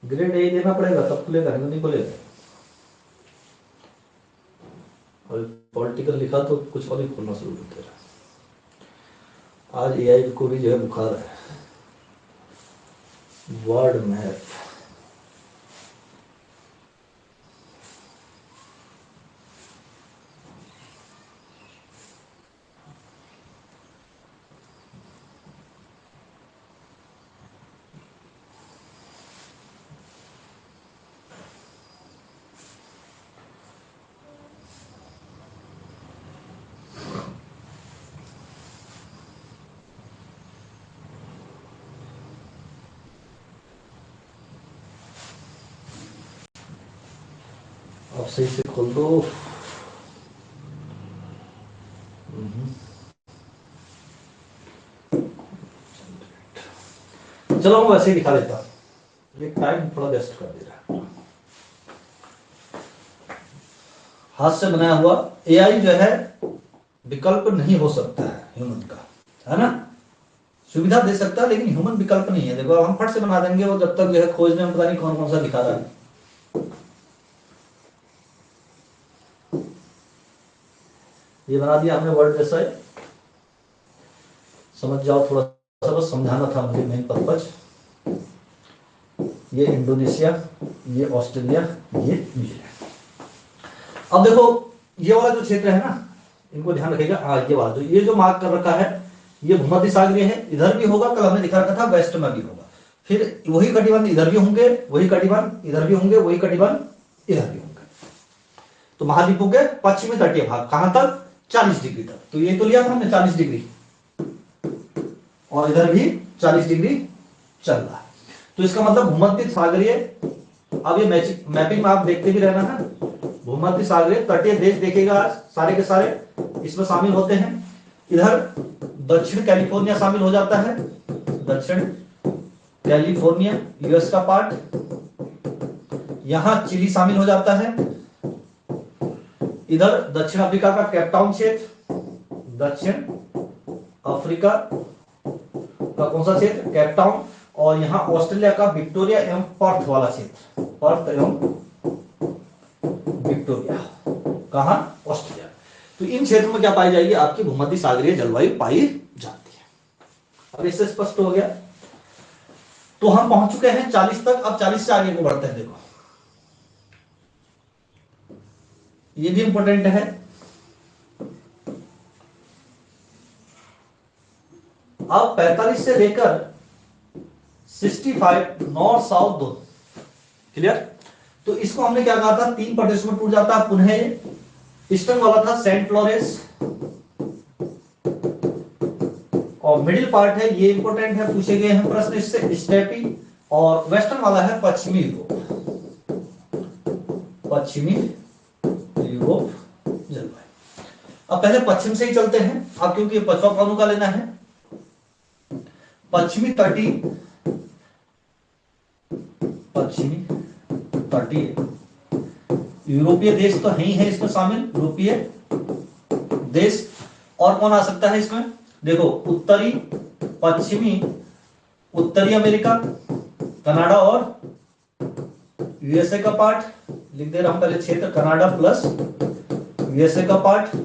ग्रेड ए देना पड़ेगा तब खुलेगा, नहीं खुलेगा। और पॉलिटिकल लिखा तो कुछ और ही खोलना शुरू करते रहा। आज एआई को भी जो है बुखार है। वर्ड मैप अब सही से खोल दो। चलो मैं वैसे ही दिखा देता हूं, ये टाइम थोड़ा वेस्ट कर दे रहा है। हाथ से बनाया हुआ एआई जो है विकल्प नहीं हो सकता है ह्यूमन का, है ना। सुविधा दे सकता है लेकिन ह्यूमन विकल्प नहीं है। देखो हम फट से बना देंगे, वो जब तक जो है खोजने में पता नहीं कौन कौन सा दिखा रहा है। ये बना दिया हमने वर्ड जैसा है, समझ जाओ थोड़ा सा, बस समझाना था मुझे मेन पर्पज। ये इंडोनेशिया, ये ऑस्ट्रेलिया, ये न्यूजीलैंड। अब देखो ये वाला जो क्षेत्र है ना, इनको ध्यान रखिएगा। ये वाला ये जो मार्क कर रखा है ये भूमध्य सागरीय है, इधर भी होगा, कल हमने दिखा रखा था वेस्ट में भी होगा। फिर वही कटिबंध इधर भी होंगे, वही कटिबंध इधर भी होंगे, वही कटिबंध इधर भी होंगे। तो महाद्वीपों के पश्चिमी तटीय भाग कहां तक 40 डिग्री तक। तो ये तो लिया था हमने 40 डिग्री और इधर भी 40 डिग्री चल रहा है। तो इसका मतलब भूमध्य सागरीय। अब ये मैपिंग में आप देखते भी रहना है। भूमध्य सागरीय तटीय देश देखेगा सारे के सारे इसमें शामिल होते हैं। इधर दक्षिण कैलिफोर्निया शामिल हो जाता है, दक्षिण कैलिफोर्निया यूएस का पार्ट। यहां चिली शामिल हो जाता है। इधर दक्षिण अफ्रीका का केपटाउन क्षेत्र, दक्षिण अफ्रीका का कौन सा क्षेत्र केपटाउन। और यहां ऑस्ट्रेलिया का विक्टोरिया एवं पर्थ वाला क्षेत्र, पर्थ एवं विक्टोरिया कहां ऑस्ट्रेलिया। तो इन क्षेत्रों में क्या पाई जाएगी आपकी भूमध्य सागरीय जलवायु पाई जाती है। अब इससे स्पष्ट हो गया। तो हम पहुंच चुके हैं 40 तक, अब 40 से आगे को बढ़ते हैं। देखो ये भी इंपॉर्टेंट है। अब 45 से लेकर 65 नॉर्थ साउथ दो, क्लियर। तो इसको हमने क्या कहा था 3 प्रदेशों में टूट जाता है पुनः। ईस्टर्न वाला था सेंट फ्लोरेंस और मिडिल पार्ट है ये इंपॉर्टेंट है, पूछे गए हैं प्रश्न इससे, स्टेपी। और वेस्टर्न वाला है पश्चिमी यूरोप, पश्चिमी यूरोप जलवायु। अब पहले पश्चिम से ही चलते हैं अब, क्योंकि पश्चिम पवनों का लेना है। पश्चिमी तटीय पश्चिमी तटीय। यूरोपीय देश तो है ही है इसमें शामिल, यूरोपीय देश। और कौन आ सकता है इसमें, देखो उत्तरी पश्चिमी, उत्तरी अमेरिका, कनाडा और यूएसए का पार्ट लिख दे रहा हूं पहले, क्षेत्र कनाडा प्लस यूएसए का पार्ट।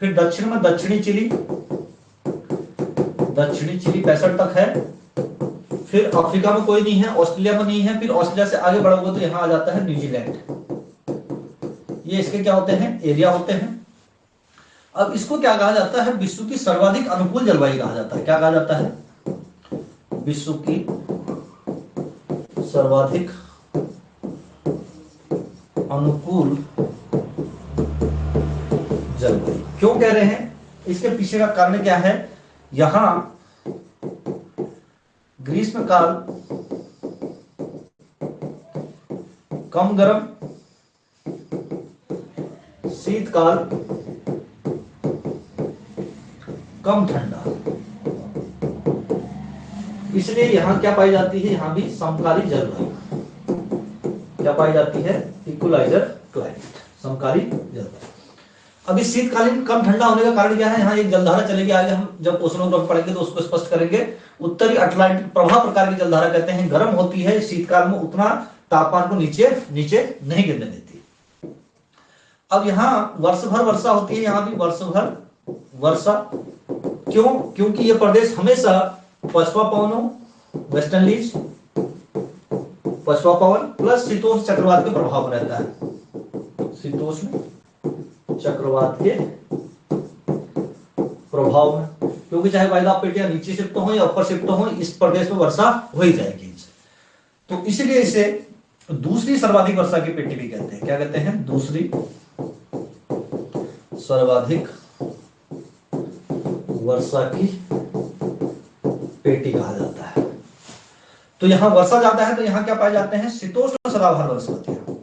फिर दक्षिण में दक्षिणी चिली, दक्षिणी चिली 65 तक है। फिर अफ्रीका में कोई नहीं है, ऑस्ट्रेलिया में नहीं है। फिर ऑस्ट्रेलिया से आगे बढ़ोगे तो यहां आ जाता है न्यूजीलैंड। ये इसके क्या होते हैं, एरिया होते हैं। अब इसको क्या कहा जाता है, विश्व की सर्वाधिक अनुकूल जलवायु कहा जाता है। क्या कहा जाता है, विश्व की सर्वाधिक अनुकूल जलवायु। क्यों कह रहे हैं, इसके पीछे का कारण क्या है, यहां ग्रीष्म काल कम गर्म, शीतकाल कम ठंडा, इसलिए यहां क्या पाई जाती है, यहां भी समकालीन जलवायु। क्या पाई जाती है, इक्वलाइजर क्लाइमेट, समकालीन जलवायु। अभी शीतकालीन कम ठंडा होने का कारण क्या है, यहाँ एक जलधारा चलेगी आगे, हम जब ओशनोग्राफ पढ़ेंगे तो उसको स्पष्ट करेंगे। उत्तरी अटलांटिक प्रवाह प्रकार की जलधारा कहते हैं, गर्म होती है, शीतकाल में उतना तापमान को नीचे नीचे नहीं गिरने देती। अब यहाँ वर्ष भर वर्षा होती है, यहाँ भी वर्ष भर वर्षा। क्यों, क्योंकि ये प्रदेश हमेशा पछुआ पवनों, वेस्टर्नलीज, पछुआ पवन प्लस शीतोष्ण चक्रवात के प्रभाव में रहता है। शीतोष्ण चक्रवात के प्रभाव में, क्योंकि चाहे वायुदाब पेटियां नीचे शिफ्ट हो या ऊपर शिफ्ट हो, इस प्रदेश में वर्षा हो ही जाएगी। तो इसलिए इसे दूसरी सर्वाधिक वर्षा की पेटी भी कहते हैं। क्या कहते हैं, दूसरी सर्वाधिक वर्षा की पेटी कहा जाता है। तो यहां वर्षा ज्यादा है तो यहां क्या पाए जाते हैं, शीतोष्ण सदाबहार वनस्पतियां,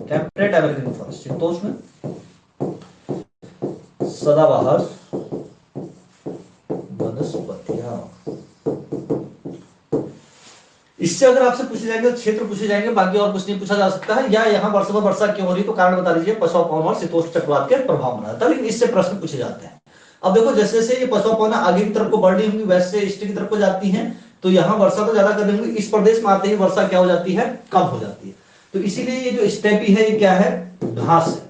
टेम्परेट एवरग्रीन फॉरेस्ट, शीतोष्ण सदाबहार वनस्पतियां। इससे अगर आपसे पूछे जाएंगे तो क्षेत्र पूछे जाएंगे, बाकी और कुछ नहीं पूछा जा सकता है। या यहाँ वर्ष भर वर्षा क्यों हो रही, तो कारण बता दीजिए, पछुआ पवन और शीतोष्ण चक्रवात के प्रभाव में रहता है। लेकिन इससे प्रश्न पूछे जाते हैं। अब देखो जैसे जैसे ये पछुआ पवन आगे की तरफ को बढ़ रही होंगी, वैसे ईस्ट की तरफ को जाती हैं, तो यहाँ वर्षा तो ज्यादा कर रही होंगी, इस प्रदेश में आते ही वर्षा क्या हो जाती है, कम हो जाती है। तो इसीलिए ये जो स्टेपी है ये क्या है, घास है।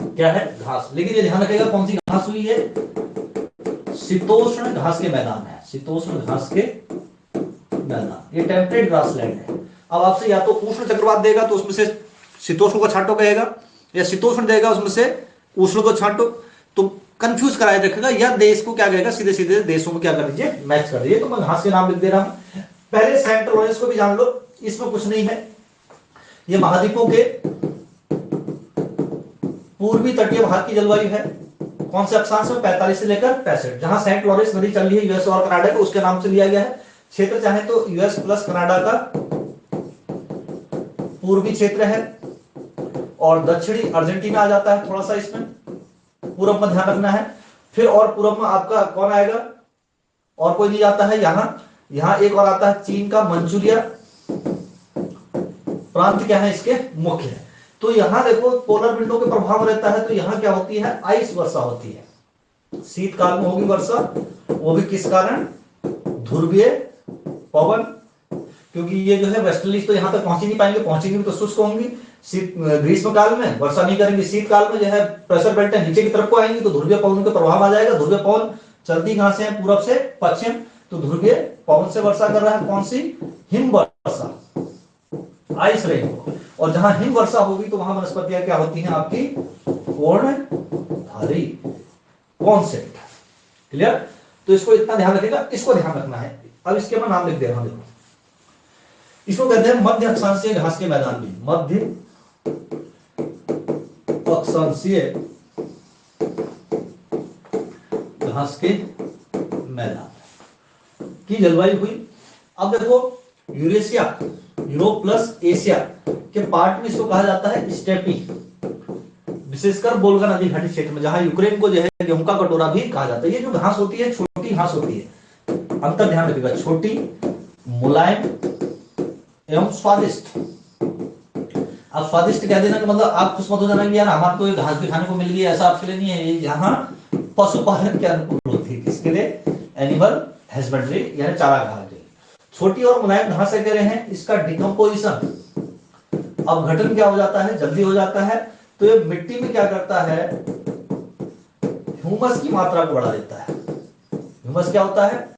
क्या है, घास। लेकिन ये ध्यान रखिएगा कौन सी घास हुई है, शीतोष्ण घास के मैदान है, शीतोष्ण घास के मैदान। ये टेम्परेट ग्रासलैंड है। अब आपसे या तो उष्ण चक्रवात देगा तो उसमें से शीतोष्ण को छांटो कहेगा, या शीतोष्ण देगा उसमें से उष्ण को छांटो, तो कंफ्यूज कराया रखेगा। या देश को क्या कहेगा, सीधे सीधे देशों में क्या कर दीजिए, मैच कर दीजिए। तो मैं घास के नाम लिख दे रहा हूं। पहले सेंट लॉरेंस को भी जान लो, इसमें कुछ नहीं है। ये महाद्वीपों के पूर्वी तटीय भाग की जलवायु है। कौन से अक्षांश में, 45 से लेकर 65। जहां सेंट लॉरेंस नदी चल रही है यूएस और कनाडा के, उसके नाम से लिया गया है। क्षेत्र चाहे तो यूएस प्लस कनाडा का पूर्वी क्षेत्र है, और दक्षिणी अर्जेंटीना आ जाता है थोड़ा सा इसमें, पूरब में ध्यान रखना है। फिर और पूरब में आपका कौन आएगा, और कोई नहीं आता है। यहां एक और आता है चीन का मंचूरिया प्रांत, क्या है इसके मुख्य है। तो यहां देखो पोलर विंडो के प्रभाव रहता है, तो यहां क्या होती है, आइस वर्षा होती है। शीतकाल में होगी वर्षा, वो भी किस कारण, ध्रुवीय पवन, क्योंकि ये जो है वेस्टर्लीज तो यहां तक पहुंच ही नहीं पाएंगे, पहुंचेंगे तो शुष्क होंगी। ग्रीष्म काल में वर्षा नहीं करेंगे, शीतकाल में जो है प्रेशर बेल्ट नीचे की तरफ को आएंगी, तो ध्रुवीय पवन का प्रभाव आ जाएगा। ध्रुवीय पवन चलती कहां से है, पूरब से पश्चिम, तो ध्रुवीय पवन से वर्षा कर रहा है। कौन सी, हिम वर्षा, आइस रेनफॉल। और जहां हिम वर्षा होगी तो वहां वनस्पतियां क्या होती हैं आपकी, पर्णधारी, कॉन्सेप्ट क्लियर। तो इसको इतना ध्यान रखिएगा, इसको ध्यान रखना है। अब इसके मैं नाम लिख दे रहा हूं, देखो इसको कहते हैं मध्य अक्षांशीय घास के मैदान भी, मध्य अक्षांशीय घास के मैदान की जलवायु हुई। अब देखो यूरेशिया, यूरोप प्लस एशिया के पार्ट में इसको कहा जाता है स्टेपी, विशेषकर बोल्गा नदी घाटी क्षेत्र में, जहां यूक्रेन को जो है गेहूं का कटोरा भी कहा जाता है। ये जो घास होती है छोटी घास होती है, अंतर ध्यान रखिएगा, छोटी, मुलायम एवं स्वादिष्ट। अब स्वादिष्ट कह देना कि मतलब आप खुश मत हो जाना कि यार हमारे को ये घास भी खाने को मिल गई, ऐसा आपके लिए नहीं है। ये यहाँ पशुपालन के अनुकूल होती है, किसके लिए? एनिमल हस्बेंड्री यानी चारागाह के लिए। छोटी और मुलायम घास से कह रहे हैं, इसका डिकम्पोजिशन अपघटन क्या हो जाता है, जल्दी हो जाता है। तो ये मिट्टी में क्या करता है, ह्यूमस की मात्रा को बढ़ा देता है। ह्यूमस क्या होता है?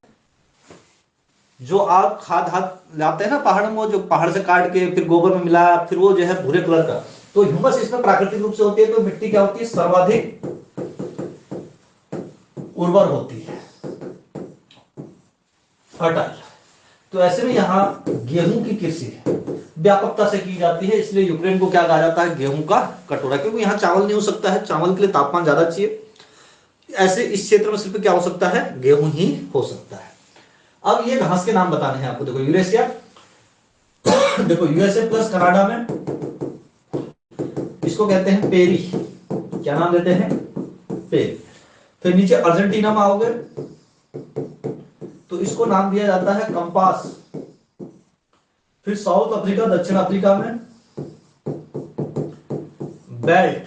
जो आप खाद हाथ लाते हैं ना पहाड़ में, जो पहाड़ से काट के फिर गोबर में मिला, फिर वो जो है भूरे कलर का, तो ह्यूमस इसमें प्राकृतिक रूप से होती है। तो मिट्टी क्या होती है? सर्वाधिक उर्वर होती है, फर्टाइल। तो ऐसे में यहां गेहूं की कृषि व्यापकता से की जाती है, इसलिए यूक्रेन को क्या कहा जाता है? गेहूं का कटोरा, क्योंकि यहां चावल नहीं हो सकता है, चावल के लिए तापमान ज्यादा चाहिए। ऐसे इस क्षेत्र में सिर्फ क्या हो सकता है? गेहूं ही हो सकता है। अब ये घास के नाम बताने हैं आपको। देखो यूरेशिया, देखो यूएसए प्लस कनाडा में इसको कहते हैं पेरी। क्या नाम देते हैं? पेरी। फिर नीचे अर्जेंटीना में आओगे तो इसको नाम दिया जाता है कंपास। फिर साउथ अफ्रीका, दक्षिण अफ्रीका में बेल्ट।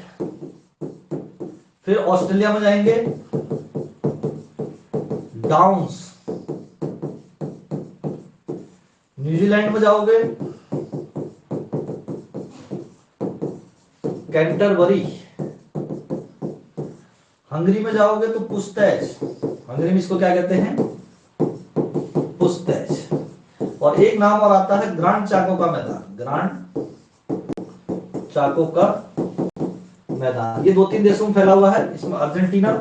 फिर ऑस्ट्रेलिया में जाएंगे डाउन्स। न्यूजीलैंड में जाओगे कैंटरबरी। हंगरी में जाओगे तो पुस्तेज। हंगरी में इसको क्या कहते हैं? पुस्तेज। और एक नाम और आता है ग्रांड चाको का मैदान। ग्रांड चाको का मैदान, ये 2-3 देशों में फैला हुआ है। इसमें अर्जेंटीना,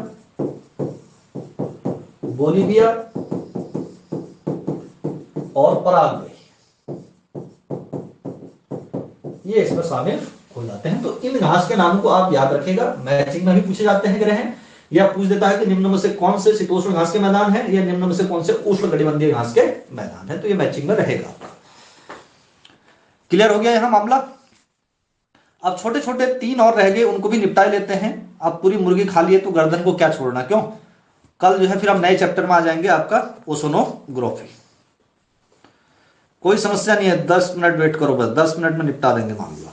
बोलीविया और पराग्वे, ये इसमें शामिल हो जाते हैं। तो इन घास के नामों को आप याद रखेगा, मैचिंग में भी पूछे जाते हैं ग्रह, या पूछ देता है कि निम्न में से कौन से शीतोष्ण घास के मैदान है, या निम्न में से कौन से उष्णकटिबंधीय घास के मैदान है। तो ये मैचिंग में रहेगा। क्लियर हो गया यहां मामला। अब छोटे छोटे 3 और रह गए, उनको भी निपटा लेते हैं। अब पूरी मुर्गी खा लिए तो गर्दन को क्या छोड़ना, क्यों? कल जो है फिर हम नए चैप्टर में आ जाएंगे, आपका ओसोनोग्राफी। कोई समस्या नहीं है, 10 मिनट वेट करो, बस 10 मिनट में निपटा देंगे मामला।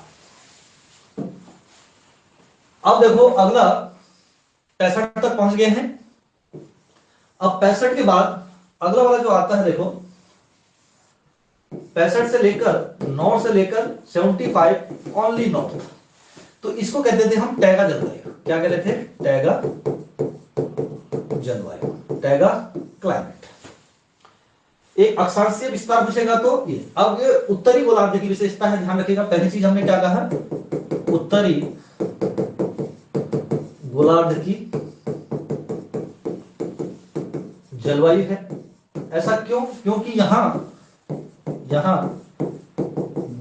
अब देखो अगला 65 तक पहुंच गए हैं। अब 65 के बाद अगला वाला जो आता है, देखो 65 से लेकर नॉर्थ से लेकर 75 ओनली नॉर्थ, तो इसको कहते थे हम टैगा जलवायु। क्या कहते थे? टैगा जलवायु, टैगा क्लाइमेट। एक अक्षांशीय विस्तार पूछेगा तो ये। अब ये उत्तरी गोलार्ध की विशेषता है, ध्यान रखिएगा। पहली चीज हमने क्या कहा? उत्तरी गोलार्ध की जलवायु है। ऐसा क्यों? क्योंकि यहां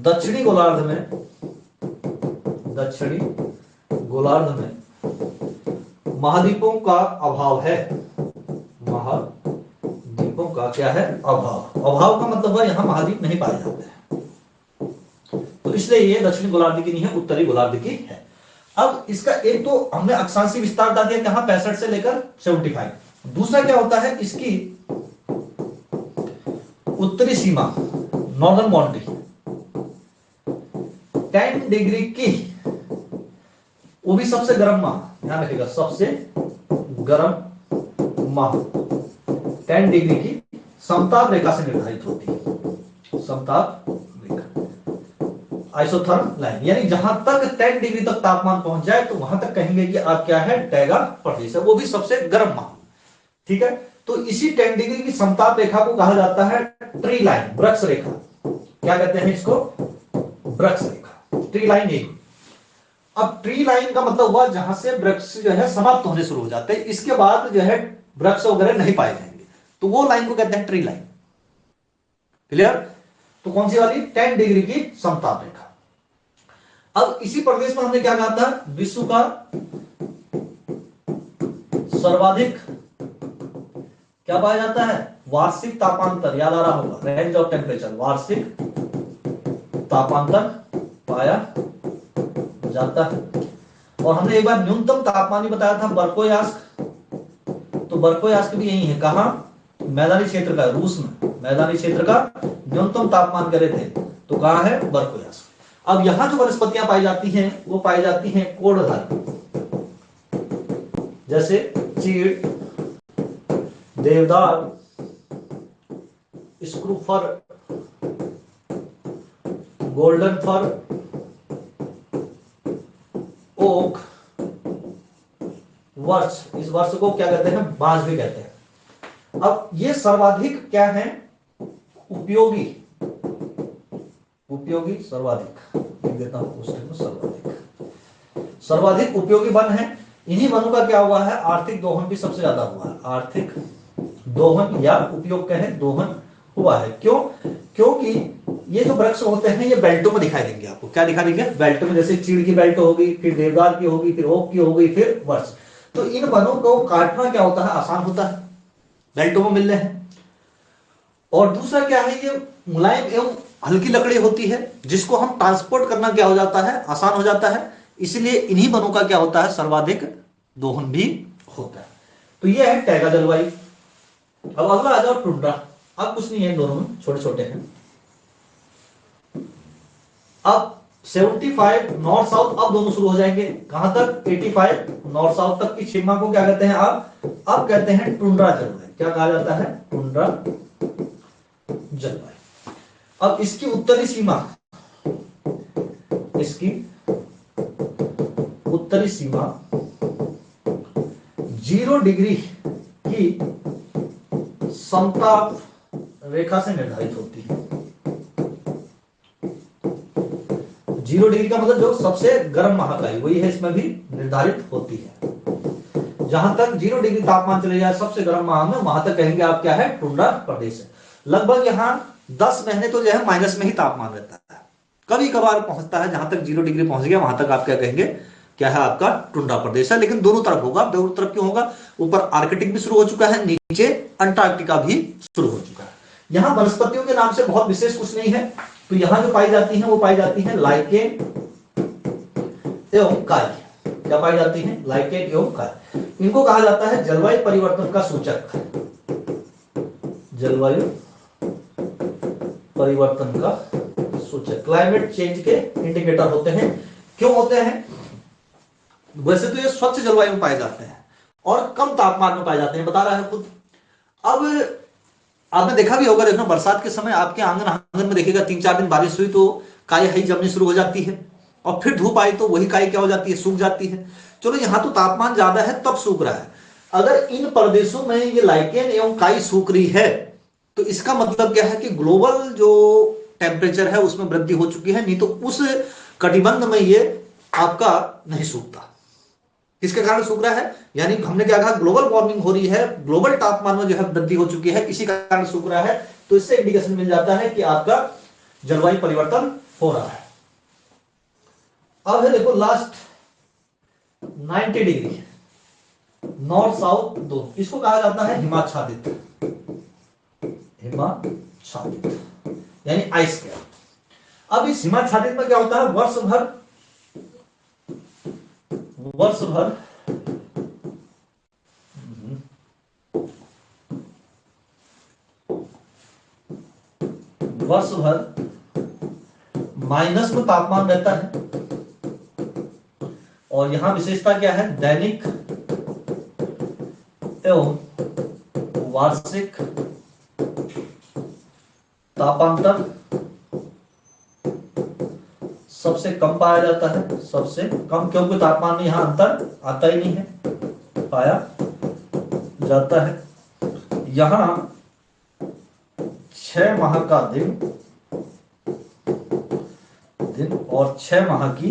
दक्षिणी गोलार्ध में महाद्वीपों का अभाव है। महाद्वीपों का क्या है? अभाव का मतलब है यहां महाद्वीप नहीं पाए जाते हैं, तो इसलिए ये दक्षिणी गोलार्ध की नहीं है, उत्तरी गोलार्ध की है। अब इसका एक तो हमने अक्षांशीय विस्तार बता दिया, कहां 65 से लेकर 75। दूसरा क्या होता है? इसकी उत्तरी सीमा, नॉर्दर्न बाउंड्री 10 डिग्री की, वो भी सबसे गर्म माह, ध्यान रखिएगा, सबसे गर्म माह 10 डिग्री की समताप रेखा से निर्धारित होती है। समताप रेखा, आइसोथर्म लाइन, यानी जहां तक 10 डिग्री तक तापमान पहुंच जाए तो वहां तक कहेंगे कि आप क्या है? टैगा प्रदेश है, वो भी सबसे गर्म माह। ठीक है, तो इसी 10 डिग्री की समताप रेखा को कहा जाता है ट्री लाइन, वृक्ष रेखा। क्या कहते हैं इसको? वृक्ष रेखा, ट्री लाइन। एक अब ट्री लाइन का मतलब हुआ जहां से वृक्ष जो है समाप्त होने शुरू हो जाते हैं, इसके बाद जो है वृक्ष वगैरह नहीं पाए जाएंगे, तो वो लाइन को कहते हैं ट्री लाइन। क्लियर? तो कौन सी वाली? 10 डिग्री की समताप रेखा। अब इसी प्रदेश में हमने क्या कहा था? विश्व का सर्वाधिक क्या पाया जाता है? वार्षिक तापांतर, याद आ रहा होगा, रेंज ऑफ टेम्परेचर, वार्षिक तापांतर पाया जाता है। और हमने एक बार न्यूनतम तापमान भी बताया था, बर्कोयास्क। तो बर्कोयास्क भी यही है, कहां? मैदानी क्षेत्र का, रूस में मैदानी क्षेत्र का न्यूनतम तापमान करे थे, तो कहां है? बर्कोयास्क। अब यहां जो वनस्पतियां पाई जाती हैं वो पाई जाती हैं कोड़धार, जैसे चीड़, देवदार, स्क्रू फर, गोल्डन फर, ओक, वर्ष। इस वर्ष को क्या कहते हैं? बांस भी कहते हैं। अब ये सर्वाधिक क्या है? उपयोगी, उपयोगी सर्वाधिक, लिख देता हूं क्वेश्चन में, सर्वाधिक, सर्वाधिक उपयोगी वन है। इन्हीं वनों का क्या हुआ है? आर्थिक दोहन भी सबसे ज्यादा हुआ है। आर्थिक दोहन या उपयोग कहें, दोहन हुआ है। क्यों? क्योंकि ये जो वृक्ष होते हैं ये बेल्टों में दिखाई देंगे आपको। क्या दिखाई देंगे? बेल्टों में। जैसे चीड़ की बेल्ट होगी, फिर देवदार की होगी, फिर ओक की होगी, फिर वर्ष। तो इन वनों को काटना क्या होता है? आसान होता है, बेल्टों में मिल रहे हैं। और दूसरा क्या है? ये मुलायम एवं हल्की लकड़ी होती है, जिसको हम ट्रांसपोर्ट करना क्या हो जाता है? आसान हो जाता है। इसलिए इन्हीं वनों का क्या होता है? सर्वाधिक दोहन भी होता है। तो ये है टैगा जलवायु। अब अगला आ जाओ टुंड्रा। अब कुछ नहीं है, दोनों में छोटे छोटे हैं। अब 75 नॉर्थ साउथ, अब दोनों शुरू हो जाएंगे। कहां तक? 85 नॉर्थ साउथ तक की सीमा को क्या कहते हैं? अब कहते हैं टुंड्रा जलवायु। क्या कहा जाता है? टुंड्रा जलवायु। अब इसकी उत्तरी सीमा, इसकी उत्तरी सीमा 0 डिग्री की समताप रेखा से निर्धारित होती है। 0 डिग्री का मतलब जो सबसे गर्म महाकाई वही है, इसमें भी निर्धारित होती है। जहां तक 0 डिग्री तापमान चले जाए सबसे गर्म माह में, वहां तक कहेंगे आप क्या है? टुंड्रा प्रदेश है। लगभग यहाँ 10 महीने तो जो है माइनस में ही तापमान रहता है। कभी कभार पहुंचता है जहां तक 0 डिग्री पहुंच गया, वहां तक आप क्या कहेंगे? क्या है? आपका टुंड्रा प्रदेश है। लेकिन दोनों तरफ होगा। दोनों तरफ क्यों होगा? ऊपर आर्कटिक भी शुरू हो चुका है, नीचे अंटार्कटिका भी शुरू हो चुका है। यहां वनस्पतियों के नाम से बहुत विशेष कुछ नहीं है। तो यहां जो पाई जाती है वो पाई जाती है लाइकेन एवं काई। क्या पाई जाती है? लाइकेन एवं काई। इनको कहा जाता है जलवायु परिवर्तन का सूचक। जलवायु परिवर्तन का सूचक, क्लाइमेट चेंज के इंडिकेटर होते हैं। क्यों होते हैं? वैसे तो ये स्वच्छ जलवायु में पाए जाते हैं और कम तापमान में पाए जाते हैं, बता रहा है खुद। अब आपने देखा भी होगा, देखना बरसात के समय आपके आंगन में देखिएगा 3-4 दिन बारिश हुई तो काई हई जमनी शुरू हो जाती है, और फिर धूप आई तो वही काई क्या हो जाती है? सूख जाती है। चलो यहां तो तापमान ज्यादा है तब सूख रहा है। अगर इन प्रदेशों में ये लाइकेन एवं काई सूख रही है तो इसका मतलब क्या है? कि ग्लोबल जो टेम्परेचर है उसमें वृद्धि हो चुकी है। नहीं तो उस कटिबंध में ये आपका नहीं सूखता। किसके कारण सूख रहा है? यानी हमने क्या कहा? ग्लोबल वार्मिंग हो रही है, ग्लोबल तापमान में जो है वृद्धि हो चुकी है, इसी कारण सूख रहा है। तो इससे इंडिकेशन मिल जाता है कि आपका जलवायु परिवर्तन हो रहा है। अब है देखो लास्ट 90 डिग्री नॉर्थ साउथ दोनों, इसको कहा जाता है हिमाच्छादित। हिमाच्छादित यानी आइस कैप। अब इस हिमाच्छादित में क्या होता है? वर्ष भर माइनस में तापमान रहता है। और यहां विशेषता क्या है? दैनिक एवं वार्षिक तापांतर सबसे कम पाया जाता है। सबसे कम, क्योंकि तापमान में यहां अंतर आता ही नहीं है, पाया जाता है। यहां 6 माह का दिन और 6 माह की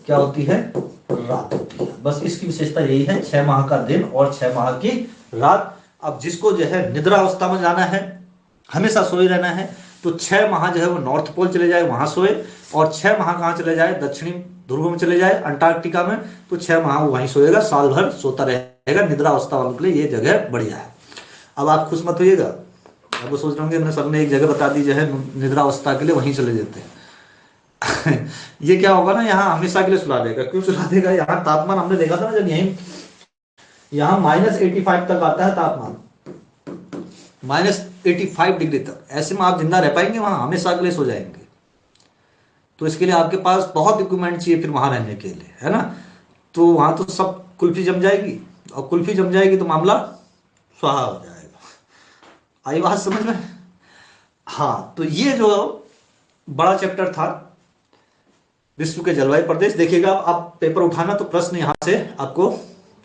क्या होती है? रात होती है। बस इसकी विशेषता यही है, 6 माह का दिन और 6 माह की रात। अब जिसको जो है निद्रा अवस्था में जाना है, हमेशा सोए रहना है, तो 6 माह जो है वो नॉर्थ पोल चले जाए, वहां सोए। और 6 माह कहां चले जाए? दक्षिणी ध्रुव में चले जाए, अंटार्कटिका में। तो 6 माह वो वहीं सोएगा, साल भर सोता रहेगा। निद्रा अवस्था वालों के लिए ये जगह बढ़िया है। अब आप खुश मत होइएगा, अब वो सोच रहे होंगे सबने एक जगह बता दी जो है निद्रा अवस्था के लिए, वहीं चले जाते हैं। ये क्या होगा ना, यहाँ हमेशा के लिए सुला देगा। क्यों सुला देगा? यहाँ तापमान हमने देखा था ना, जब यहीं यहाँ -85 तक आता है तापमान, -85 डिग्री तक। ऐसे में आप जिंदा रह पाएंगे? वहां हमेशा के लिए सो जाएंगे। तो इसके लिए आपके पास बहुत इक्विपमेंट चाहिए फिर वहां रहने के लिए, है ना। तो वहां तो सब कुल्फी जम जाएगी, और कुल्फी जम जाएगी तो मामला स्वाहा हो जाएगा। आई बात समझ में? हाँ, तो ये जो बड़ा चैप्टर था विश्व के जलवायु प्रदेश, देखिएगा आप पेपर उठाना तो प्रश्न यहां से आपको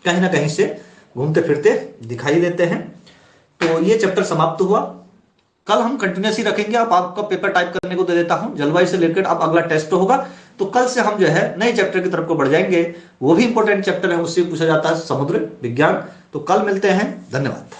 कहीं ना कहीं से घूमते फिरते दिखाई देते हैं। तो ये चैप्टर समाप्त हुआ। कल हम कंटिन्यूस ही रखेंगे। अब आपका पेपर टाइप करने को दे देता हूं, जलवायु से रिलेटेड अब अगला टेस्ट होगा। तो कल से हम जो है नए चैप्टर की तरफ को बढ़ जाएंगे। वो भी इंपॉर्टेंट चैप्टर है, उससे पूछा जाता है समुद्र विज्ञान। तो कल मिलते हैं, धन्यवाद।